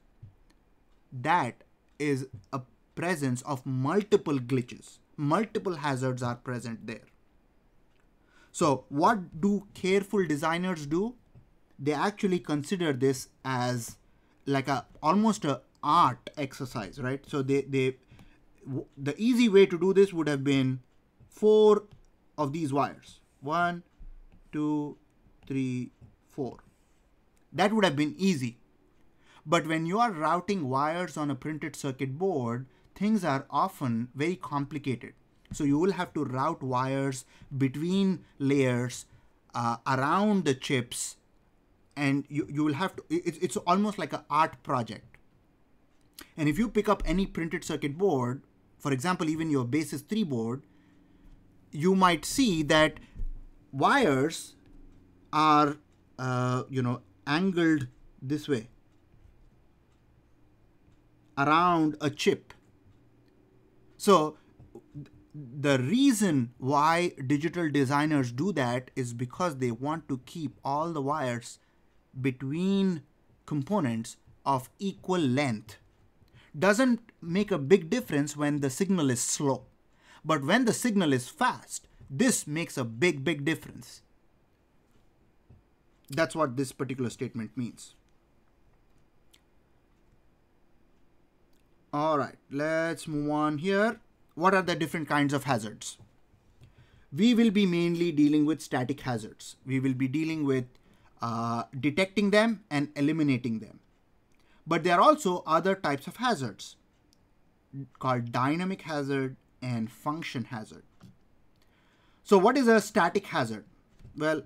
A: That is a presence of multiple glitches. Multiple hazards are present there. So what do careful designers do? They actually consider this as like almost an art exercise, right? So the easy way to do this would have been 4 of these wires. 1, 2, 3, 4. That would have been easy. But when you are routing wires on a printed circuit board, things are often very complicated. So you will have to route wires between layers around the chips, and you will have to, it's almost like an art project. And if you pick up any printed circuit board, for example, even your basis 3 board, you might see that wires are, angled this way around a chip. So the reason why digital designers do that is because they want to keep all the wires between components of equal length. Doesn't make a big difference when the signal is slow, but when the signal is fast, this makes a big difference. That's what this particular statement means. All right, let's move on here. What are the different kinds of hazards? We will be mainly dealing with static hazards. We will be dealing with detecting them and eliminating them. But there are also other types of hazards called dynamic hazard and function hazard. So what is a static hazard? Well,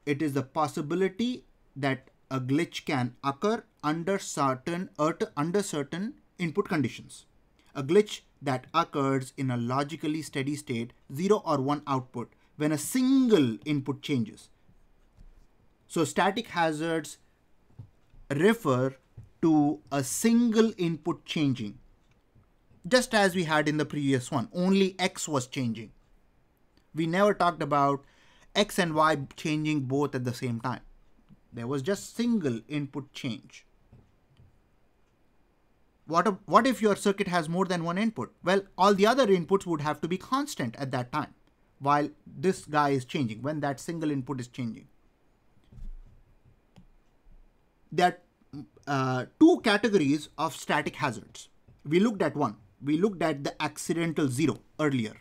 A: it is the possibility that a glitch can occur under certain input conditions. A glitch that occurs in a logically steady state 0 or 1 output when a single input changes. So static hazards refer to a single input changing, just as we had in the previous one, only X was changing. We never talked about X and Y changing both at the same time. There was just single input change. What if your circuit has more than one input? Well, all the other inputs would have to be constant at that time, while this guy is changing, when that single input is changing. There are two categories of static hazards. We looked at one. We looked at the accidental zero earlier.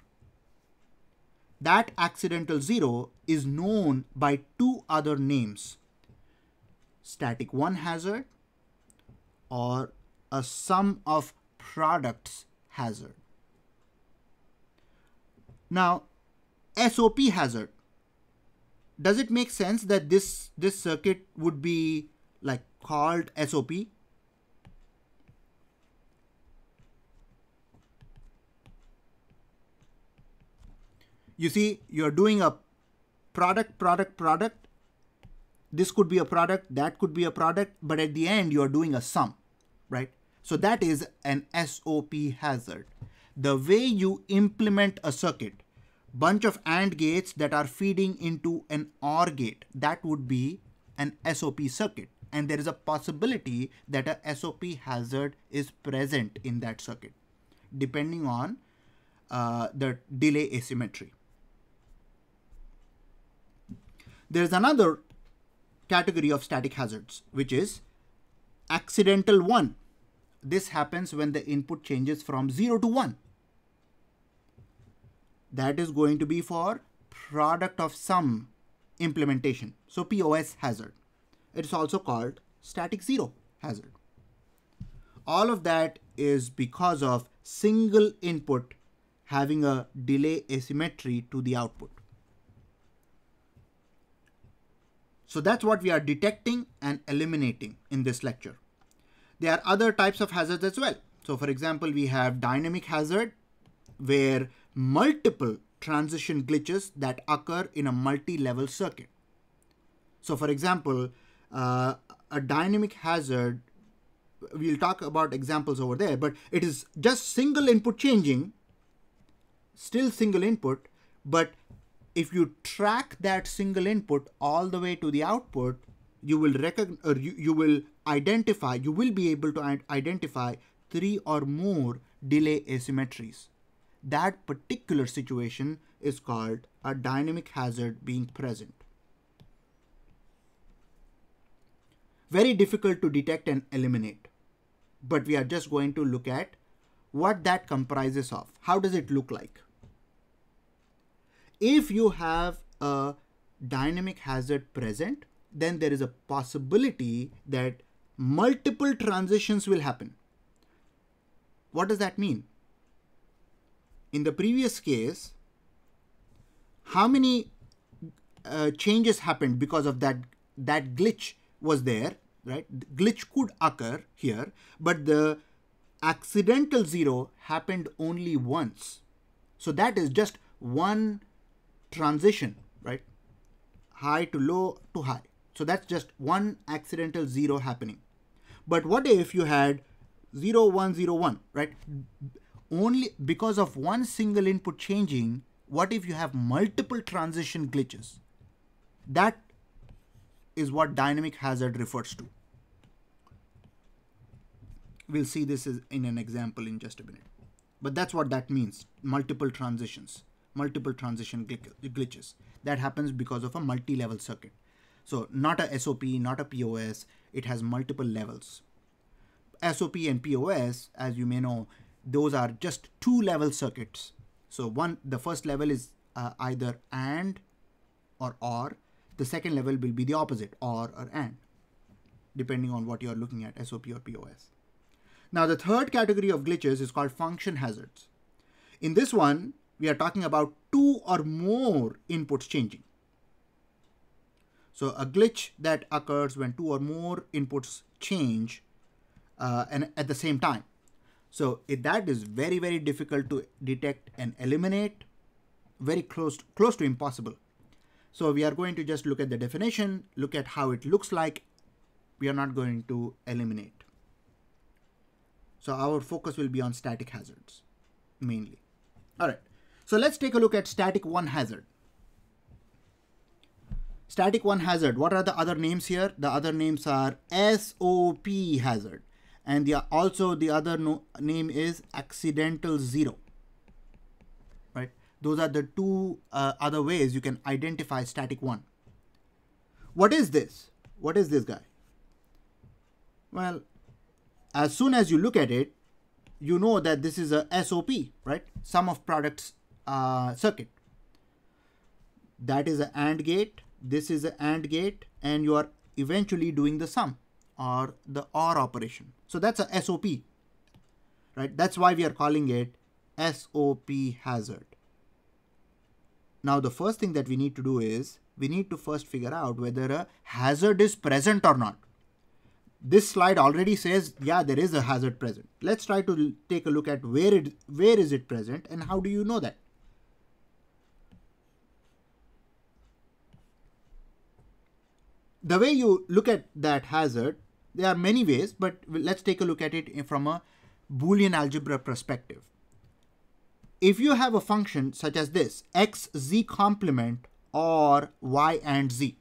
A: That accidental zero is known by two other names: static one hazard or a sum of products hazard. Now, SOP hazard. Does it make sense that this circuit would be like called SOP? You see, you're doing a product. This could be a product, that could be a product, but at the end you're doing a sum, right? So that is an SOP hazard. The way you implement a circuit, bunch of AND gates that are feeding into an OR gate, that would be an SOP circuit. And there is a possibility that a SOP hazard is present in that circuit, depending on the delay asymmetry. There is another category of static hazards, which is accidental one. This happens when the input changes from 0 to 1. That is going to be for product of sum implementation. So POS hazard. It is also called static zero hazard. All of that is because of single input having a delay asymmetry to the output. So that's what we are detecting and eliminating in this lecture. There are other types of hazards as well. So for example, we have dynamic hazard, where multiple transition glitches that occur in a multi-level circuit. So for example, a dynamic hazard, we'll talk about examples over there, but it is just single input changing, still single input, but if you track that single input all the way to the output, you will you will be able to identify 3 or more delay asymmetries. That particular situation is called a dynamic hazard being present. Very difficult to detect and eliminate, but we are just going to look at what that comprises of. How does it look like? If you have a dynamic hazard present, then there is a possibility that multiple transitions will happen. What does that mean? In the previous case, how many changes happened because of that glitch was there, right? The glitch could occur here, but the accidental zero happened only once. So that is just one transition, right? High to low to high. So that's just one accidental zero happening. But what if you had 0, 1, 0, 1, right? Only because of one single input changing, what if you have multiple transition glitches? That is what dynamic hazard refers to. We'll see this in an example in just a minute. But that's what that means, multiple transitions. Multiple transition glitches. That happens because of a multi-level circuit. So not a SOP, not a POS, it has multiple levels. SOP and POS, as you may know, those are just 2-level circuits. So the first level is either AND or OR. The second level will be the opposite, OR or AND, depending on what you're looking at, SOP or POS. Now the third category of glitches is called function hazards. In this one, we are talking about 2 or more inputs changing. So a glitch that occurs when 2 or more inputs change and at the same time. So that is very, very difficult to detect and eliminate, very close to impossible. So we are going to just look at the definition, look at how it looks like. We are not going to eliminate. So our focus will be on static hazards mainly. All right. So let's take a look at static 1 hazard. Static 1 hazard, what are the other names here? The other names are SOP hazard. And also the other name is accidental zero. Right? Those are the two other ways you can identify static 1. What is this? What is this guy? Well, as soon as you look at it, you know that this is a SOP, right? Sum of products circuit. That is an AND gate. This is an AND gate, and you are eventually doing the sum or the OR operation. So that's a SOP, right? That's why we are calling it SOP hazard. Now, the first thing that we need to do is we need to first figure out whether a hazard is present or not. This slide already says, yeah, there is a hazard present. Let's try to take a look at where is it present and how do you know that? The way you look at that hazard, there are many ways, but let's take a look at it from a Boolean algebra perspective. If you have a function such as this, x z complement or y and z,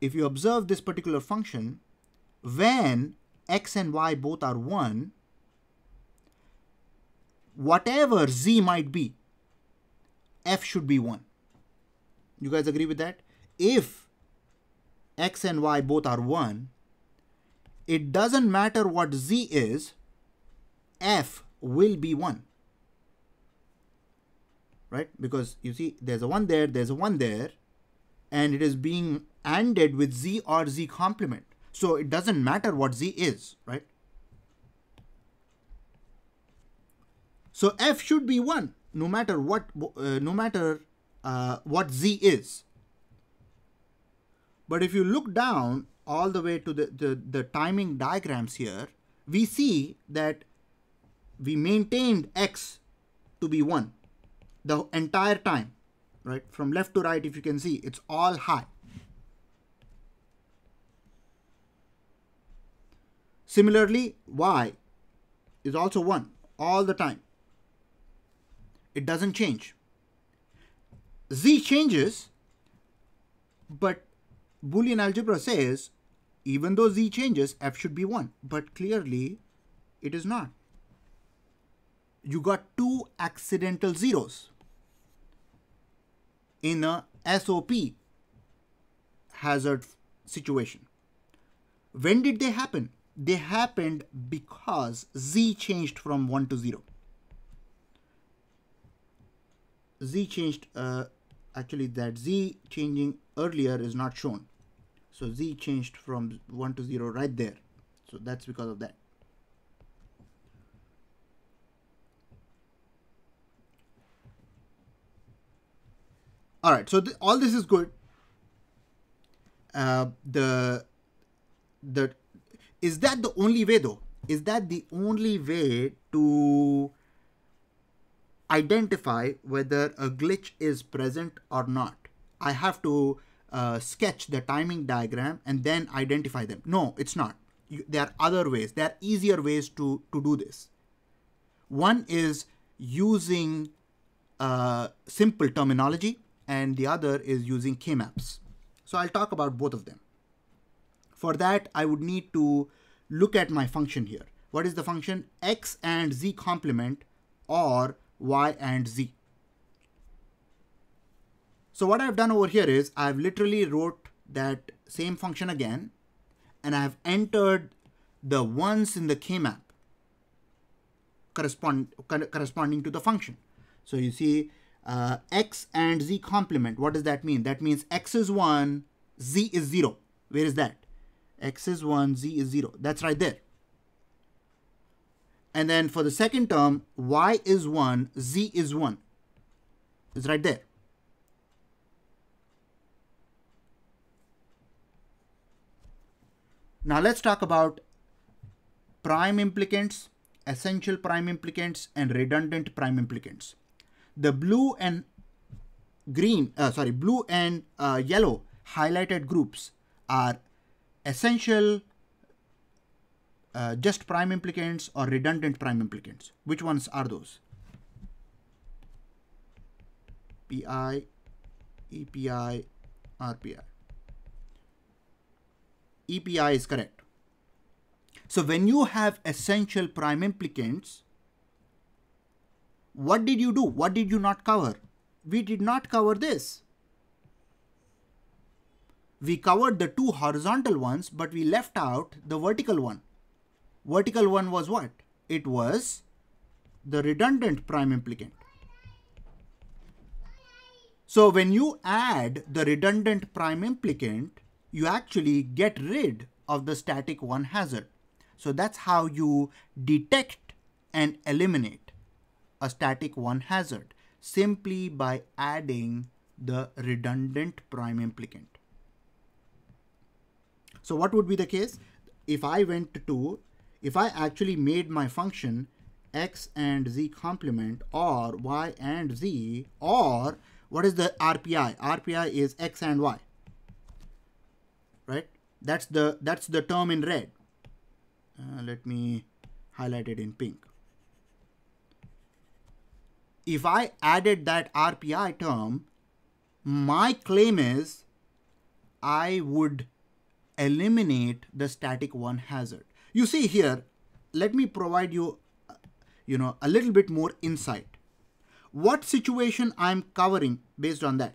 A: if you observe this particular function, when x and y both are 1, whatever z might be, f should be 1. You guys agree with that? If x and y both are 1, it doesn't matter what z is, f will be 1. Right? Because you see, there's a 1 there, there's a 1 there, and it is being ANDed with z or z complement. So it doesn't matter what z is, right? So f should be 1 no matter what z is. But if you look down all the way to the timing diagrams here, we see that we maintained x to be 1 the entire time, right? From left to right, if you can see, it's all high. Similarly, y is also 1 all the time. It doesn't change. Z changes, but Boolean algebra says even though z changes, f should be 1. But clearly, it is not. You got 2 accidental zeros in a SOP hazard situation. When did they happen? They happened because z changed from 1 to 0. Z changed, actually that z changing earlier is not shown. So z changed from 1 to 0 right there. So that's because of that. All right, so all this is good. Is that the only way though? Is that the only way to identify whether a glitch is present or not? I have to sketch the timing diagram and then identify them. No, it's not. There are other ways. There are easier ways to do this. One is using simple terminology, and the other is using K-maps. So I'll talk about both of them. For that, I would need to look at my function here. What is the function? X and z complement or y and z. So what I've done over here is I've literally wrote that same function again, and I've entered the ones in the K-map corresponding to the function. So you see x and z complement. What does that mean? That means x is 1, z is 0. Where is that? X is 1, z is 0. That's right there. And then for the second term, y is 1, z is 1. It's right there. Now let's talk about prime implicants, essential prime implicants, and redundant prime implicants. The blue and yellow highlighted groups are essential just prime implicants or redundant prime implicants. Which ones are those? PI, EPI, RPI. EPI is correct. So when you have essential prime implicants, what did you do? What did you not cover? We did not cover this. We covered the two horizontal ones, but we left out the vertical one. Vertical one was what? It was the redundant prime implicant. So when you add the redundant prime implicant, you actually get rid of the static one hazard. So that's how you detect and eliminate a static one hazard, simply by adding the redundant prime implicant. So what would be the case? If I actually made my function x and z complement, or y and z, or what is the RPI? RPI is x and y, right? That's the term in red. Let me highlight it in pink. If I added that RPI term, my claim is I would eliminate the static one hazard. You see here, let me provide you, a little bit more insight. What situation I'm covering based on that?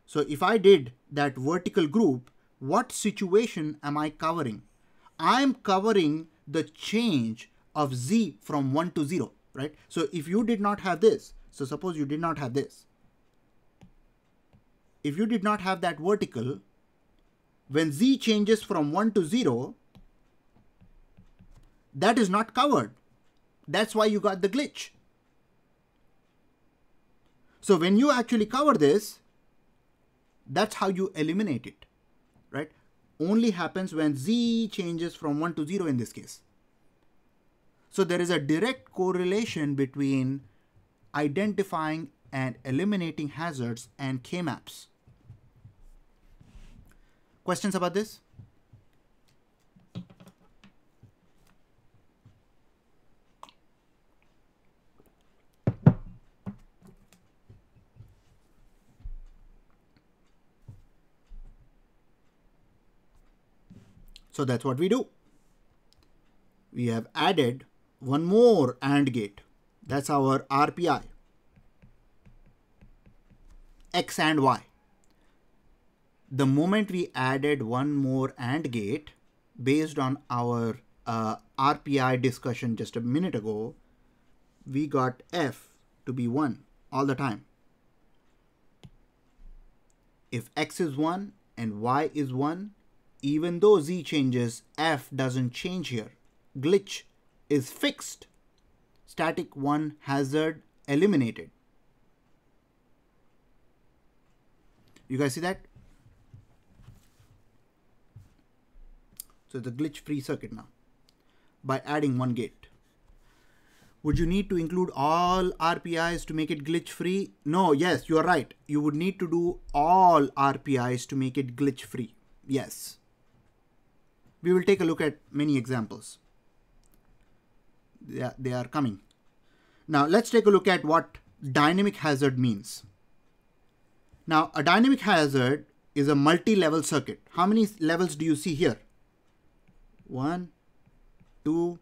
A: So if I did that vertical group, what situation am I covering? I'm covering the change of z from 1 to 0, right? So if you did not have this, so suppose you did not have this. If you did not have that vertical, when z changes from 1 to 0, that is not covered. That's why you got the glitch. So when you actually cover this, that's how you eliminate it, right? Only happens when z changes from 1 to 0 in this case. So there is a direct correlation between identifying and eliminating hazards and K-maps. Questions about this? So that's what we do. We have added one more AND gate. That's our RPI. X and Y. The moment we added one more AND gate, based on our RPI discussion just a minute ago, we got F to be 1 all the time. If X is 1 and Y is 1, even though Z changes, F doesn't change here. Glitch is fixed. Static one hazard eliminated. You guys see that? So the glitch-free circuit now by adding one gate. Would you need to include all RPIs to make it glitch-free? No, yes, you are right. You would need to do all RPIs to make it glitch-free. Yes. We will take a look at many examples. They are coming. Now let's take a look at what dynamic hazard means. Now a dynamic hazard is a multi-level circuit. How many levels do you see here? 1, 2,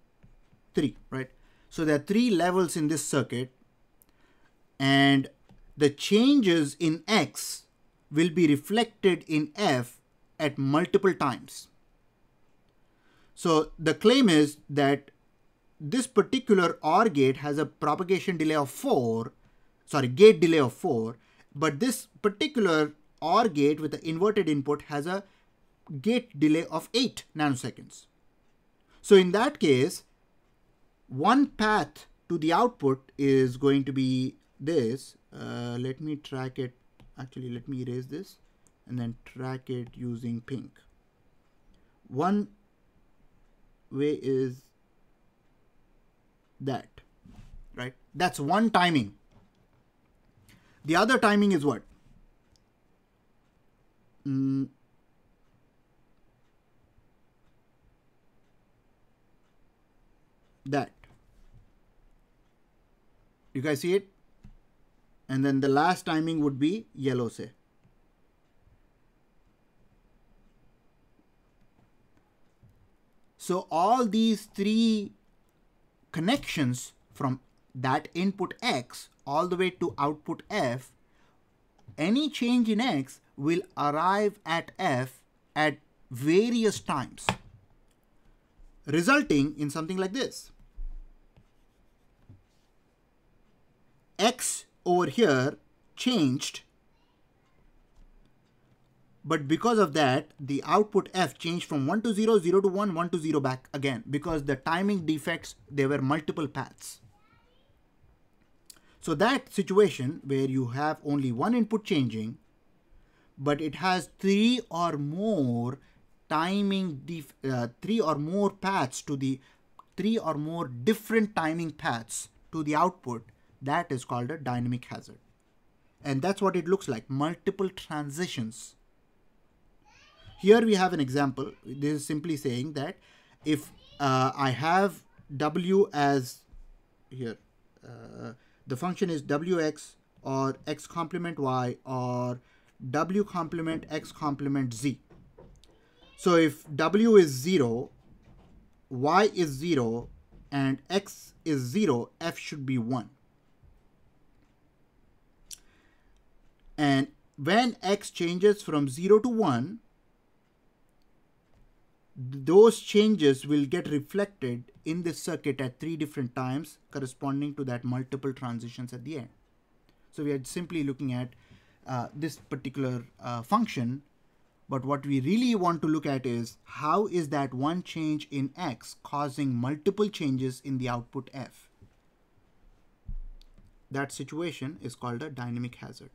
A: 3, right? So there are 3 levels in this circuit, and the changes in X will be reflected in F at multiple times. So the claim is that this particular OR gate has a propagation delay of 4, gate delay of 4, but this particular OR gate with the inverted input has a gate delay of 8 nanoseconds. So in that case, one path to the output is going to be this. Let me track it. Actually, let me erase this and then track it using pink. One way is that, right? That's one timing. The other timing is what? That. You guys see it? And then the last timing would be yellow, say. So all these three connections from that input X all the way to output F, any change in X will arrive at F at various times, resulting in something like this. X over here changed, but because of that, the output F changed from 1 to 0, 0 to 1, 1 to 0 back again, because the timing defects, there were multiple paths. So that situation where you have only one input changing, but it has three or more paths to the three or more different timing paths to the output, that is called a dynamic hazard. And that's what it looks like, multiple transitions. Here we have an example. This is simply saying that if I have W as here, the function is Wx or x complement y or W complement x complement z. So if W is 0, y is 0, and x is 0, f should be 1. And when x changes from 0 to 1, those changes will get reflected in this circuit at 3 different times, corresponding to that multiple transitions at the end. So we are simply looking at this particular function, but what we really want to look at is how is that one change in X causing multiple changes in the output F. That situation is called a dynamic hazard.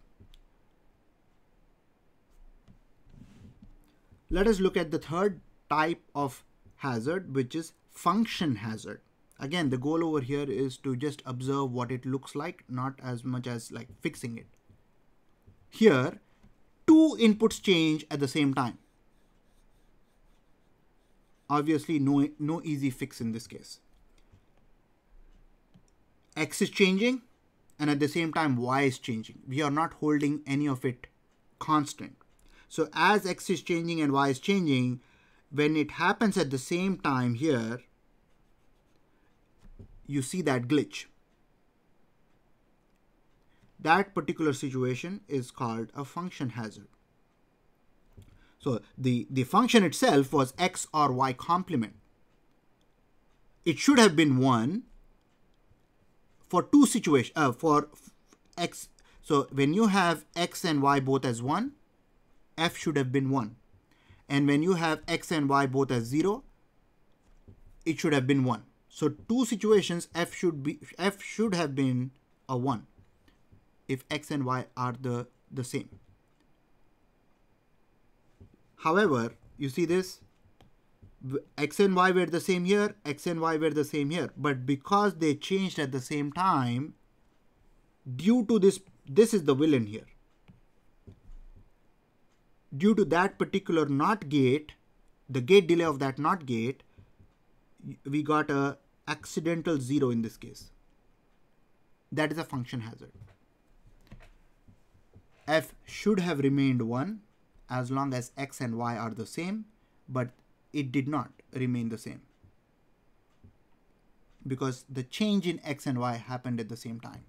A: Let us look at the third type of hazard, which is function hazard. Again, the goal over here is to just observe what it looks like, not as much as like fixing it. Here, two inputs change at the same time. Obviously, no easy fix in this case. X is changing, and at the same time, Y is changing. We are not holding any of it constant. So as X is changing and Y is changing, when it happens at the same time here, you see that glitch. That particular situation is called a function hazard. So the function itself was X or Y complement. It should have been 1 for two situations, for X. So when you have X and Y both as 1, F should have been 1. And when you have X and Y both as 0, it should have been 1. So two situations, F should have been a 1 if X and Y are the same. However, you see this, X and Y were the same here, X and Y were the same here, but because they changed at the same time, due to this is the villain here. Due to that particular NOT gate, the gate delay of that NOT gate, we got a accidental 0 in this case. That is a function hazard. F should have remained 1 as long as X and Y are the same, but it did not remain the same because the change in X and Y happened at the same time.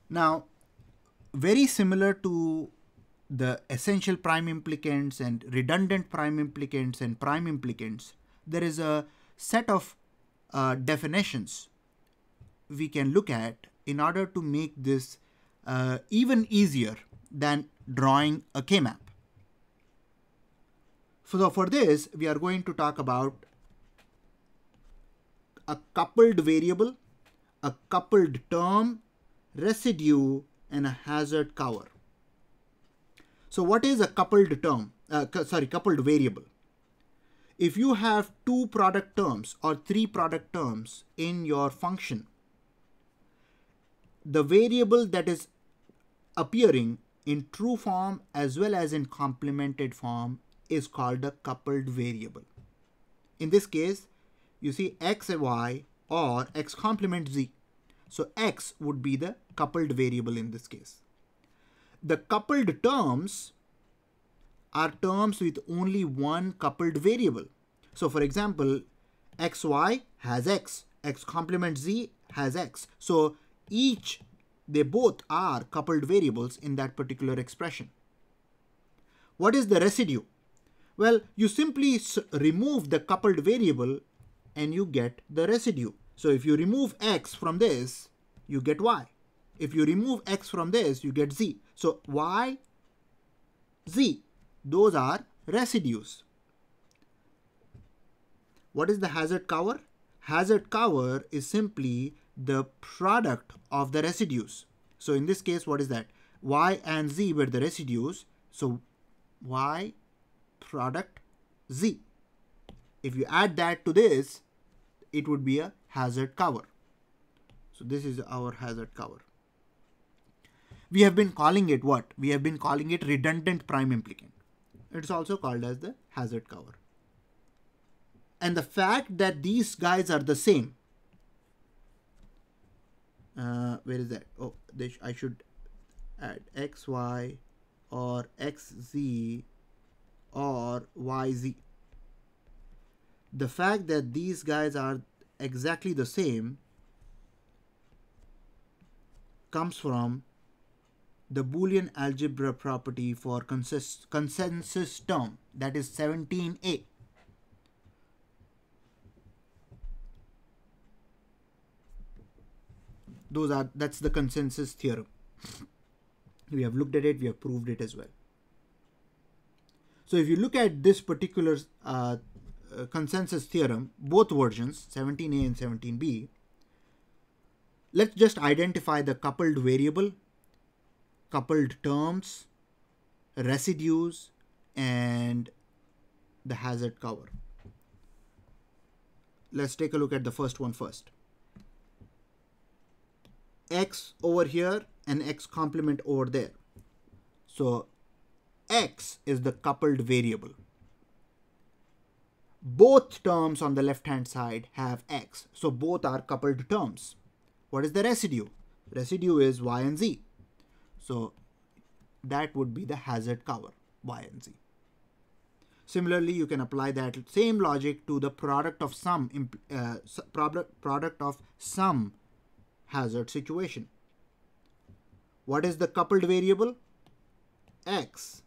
A: Now, very similar to the essential prime implicants and redundant prime implicants and prime implicants, there is a set of definitions we can look at in order to make this even easier than drawing a K-map. So for this, we are going to talk about a coupled variable, a coupled term, residue, and a hazard cover. So what is a coupled term? Coupled variable? If you have 2 product terms or 3 product terms in your function, the variable that is appearing in true form as well as in complemented form is called a coupled variable. In this case, you see x and y or x complement z. So x would be the coupled variable in this case. The coupled terms are terms with only one coupled variable. So for example, xy has x, x complement z has x. So they both are coupled variables in that particular expression. What is the residue? Well, you simply remove the coupled variable and you get the residue. So if you remove x from this, you get y. If you remove x from this, you get z. So y, z, those are residues. What is the hazard cover? Hazard cover is simply the product of the residues. So in this case, what is that? Y and z were the residues. So y product z. If you add that to this, it would be a hazard cover. So this is our hazard cover. We have been calling it what? We have been calling it redundant prime implicant. It's also called as the hazard cover. And the fact that these guys are the same. Where is that? Oh, I should add xy or xz or yz. The fact that these guys are exactly the same comes from the Boolean algebra property for consensus term, that is 17a. That's the consensus theorem. We have looked at it, we have proved it as well. So if you look at this particular consensus theorem, both versions, 17a and 17b, let's just identify the coupled variable, coupled terms, residues, and the hazard cover. Let's take a look at the first one first. X over here and x complement over there. So x is the coupled variable. Both terms on the left hand side have x. So both are coupled terms. What is the residue? Residue is y and z. So that would be the hazard cover, y and z. Similarly, you can apply that same logic to the product of some hazard situation. What is the coupled variable? X.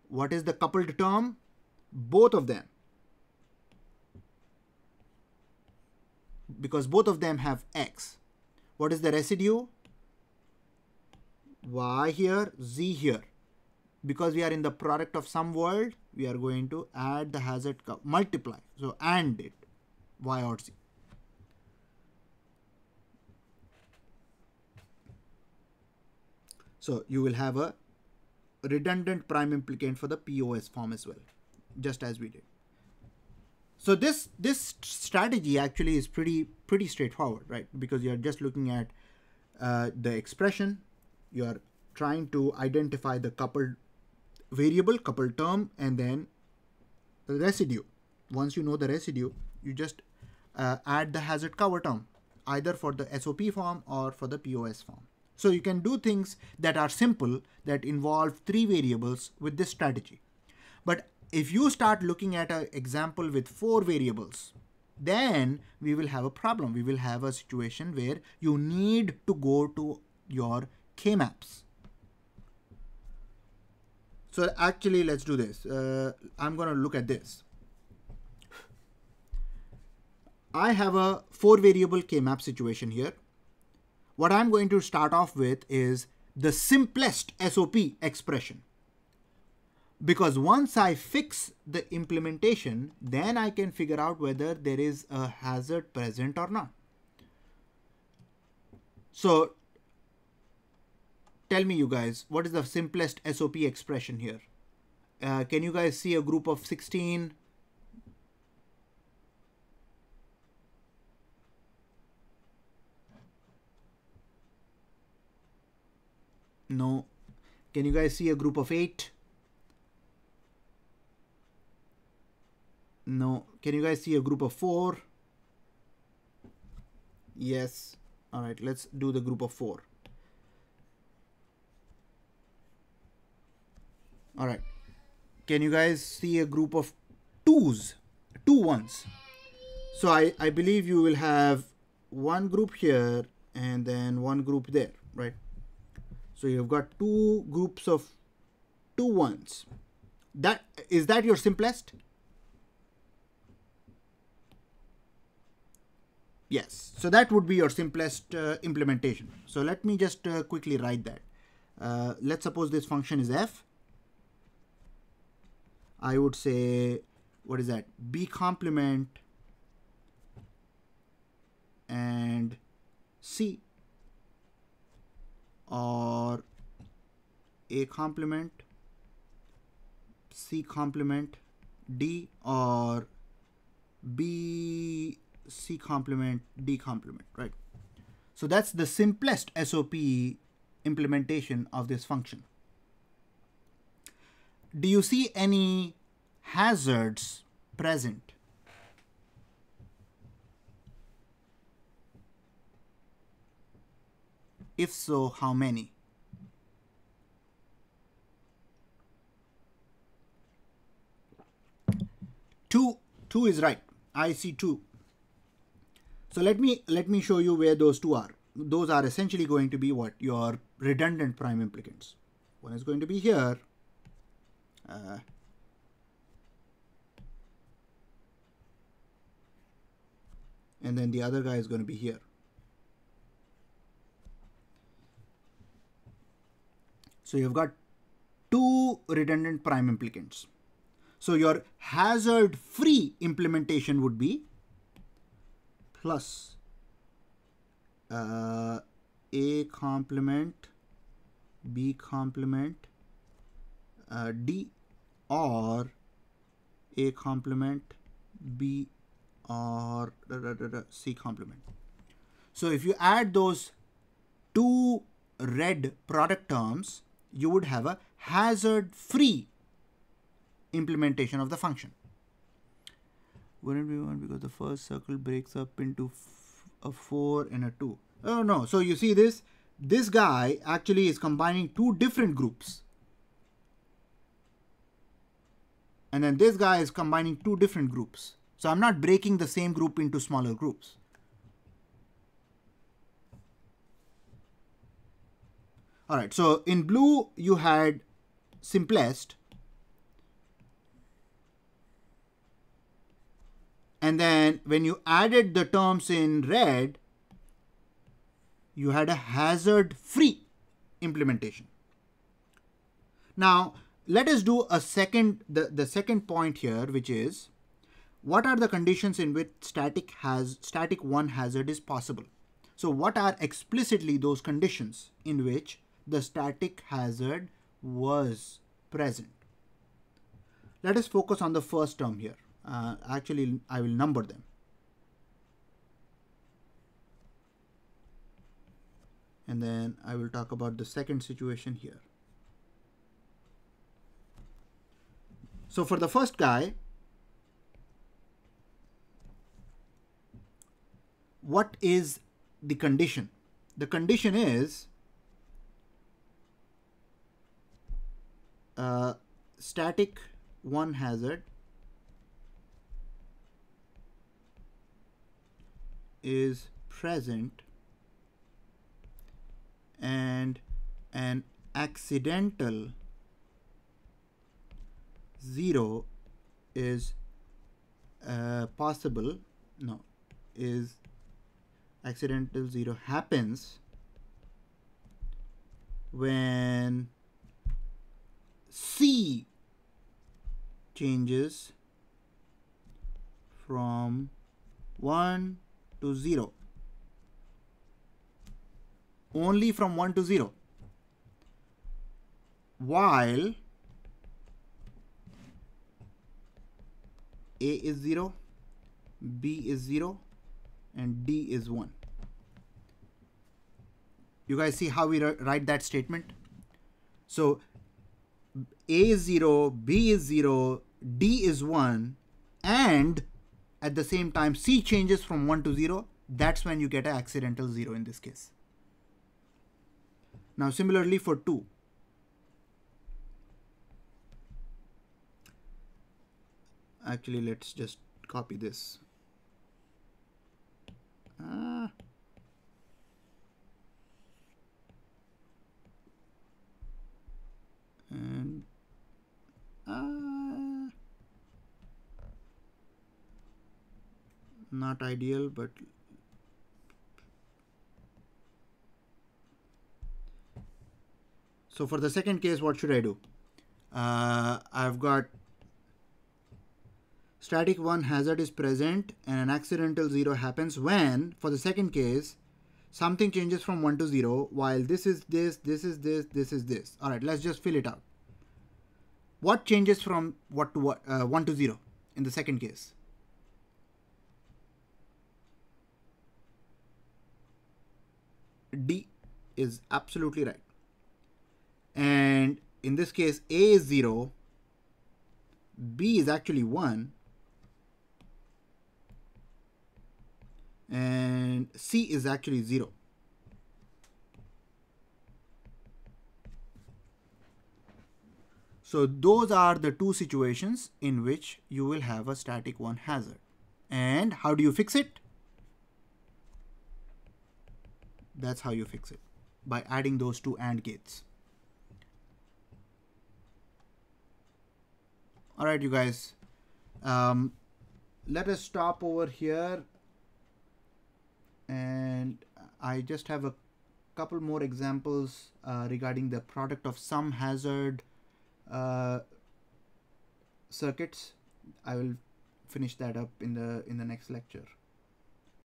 A: What is the coupled term? Both of them. Because both of them have x. What is the residue? Y here, z here. Because we are in the product of some world, we are going to add the hazard multiply. So AND it, y or z. So you will have a redundant prime implicant for the POS form as well, just as we did. So this strategy actually is pretty straightforward, right? Because you're just looking at the expression, you're trying to identify the coupled variable, coupled term, and then the residue. Once you know the residue, you just add the hazard cover term, either for the SOP form or for the POS form. So you can do things that are simple, that involve 3 variables with this strategy. But if you start looking at an example with 4 variables, then we will have a problem. We will have a situation where you need to go to your K-maps. So actually, let's do this. I'm going to look at this. I have a 4 variable K-map situation here. What I'm going to start off with is the simplest SOP expression. Because once I fix the implementation, then I can figure out whether there is a hazard present or not. So tell me, you guys, what is the simplest SOP expression here? Can you guys see a group of 16 No. Can you guys see a group of 8? No. Can you guys see a group of 4? Yes. All right, let's do the group of 4. All right. Can you guys see a group of 2s? 2 ones. So I believe you will have one group here and then one group there, right? So you've got 2 groups of 2 ones. Is that your simplest? Yes. So that would be your simplest implementation. So let me just quickly write that. Let's suppose this function is f. I would say, what is that? B complement and C, or A complement, C complement, D, or B, C complement, D complement, right? So that's the simplest SOP implementation of this function. Do you see any hazards present? If so, how many? Two is right. I see 2. So let me show you where those 2 are. Those are essentially going to be what? Your redundant prime implicants. One is going to be here. And then the other guy is going to be here. So you've got 2 redundant prime implicants. So your hazard-free implementation would be plus A complement, B complement, D, or A complement, B, or C complement. So if you add those 2 red product terms, you would have a hazard-free implementation of the function. Wouldn't be 1 because the first circle breaks up into a 4 and a 2. Oh no, so you see this guy actually is combining 2 different groups. And then this guy is combining 2 different groups. So I'm not breaking the same group into smaller groups. All right, so in blue you had simplest, and then when you added the terms in red, you had a hazard-free implementation. Now let us do a second, the second point here, which is what are the conditions in which static 1 hazard is possible. So what are explicitly those conditions in which the static hazard was present? Let us focus on the first term here. Actually, I will number them. And then I will talk about the second situation here. So for the first guy, what is the condition? The condition is static 1 hazard is present and an accidental 0 is possible. No, is accidental 0 happens when C changes from 1 to 0. Only from 1 to 0. While A is 0, B is 0, and D is 1. You guys see how we write that statement? So A is 0, B is 0, D is 1, and at the same time C changes from 1 to 0, that's when you get an accidental 0 in this case. Now similarly for 2. Actually, let's just copy this. And not ideal, but so for the second case, what should I do? I've got static 1 hazard is present and an accidental 0 happens when, for the second case, something changes from 1 to 0, while this is this, this is this, this is this. All right, let's just fill it out. What changes from what to what? 1 to 0 in the second case? D is absolutely right. And in this case, A is 0, B is actually 1, and C is actually 0. So those are the two situations in which you will have a static 1 hazard. And how do you fix it? That's how you fix it, by adding those two AND gates. All right, you guys, let us stop over here. And I just have a couple more examples regarding the product of sum hazard circuits. I will finish that up in the next lecture.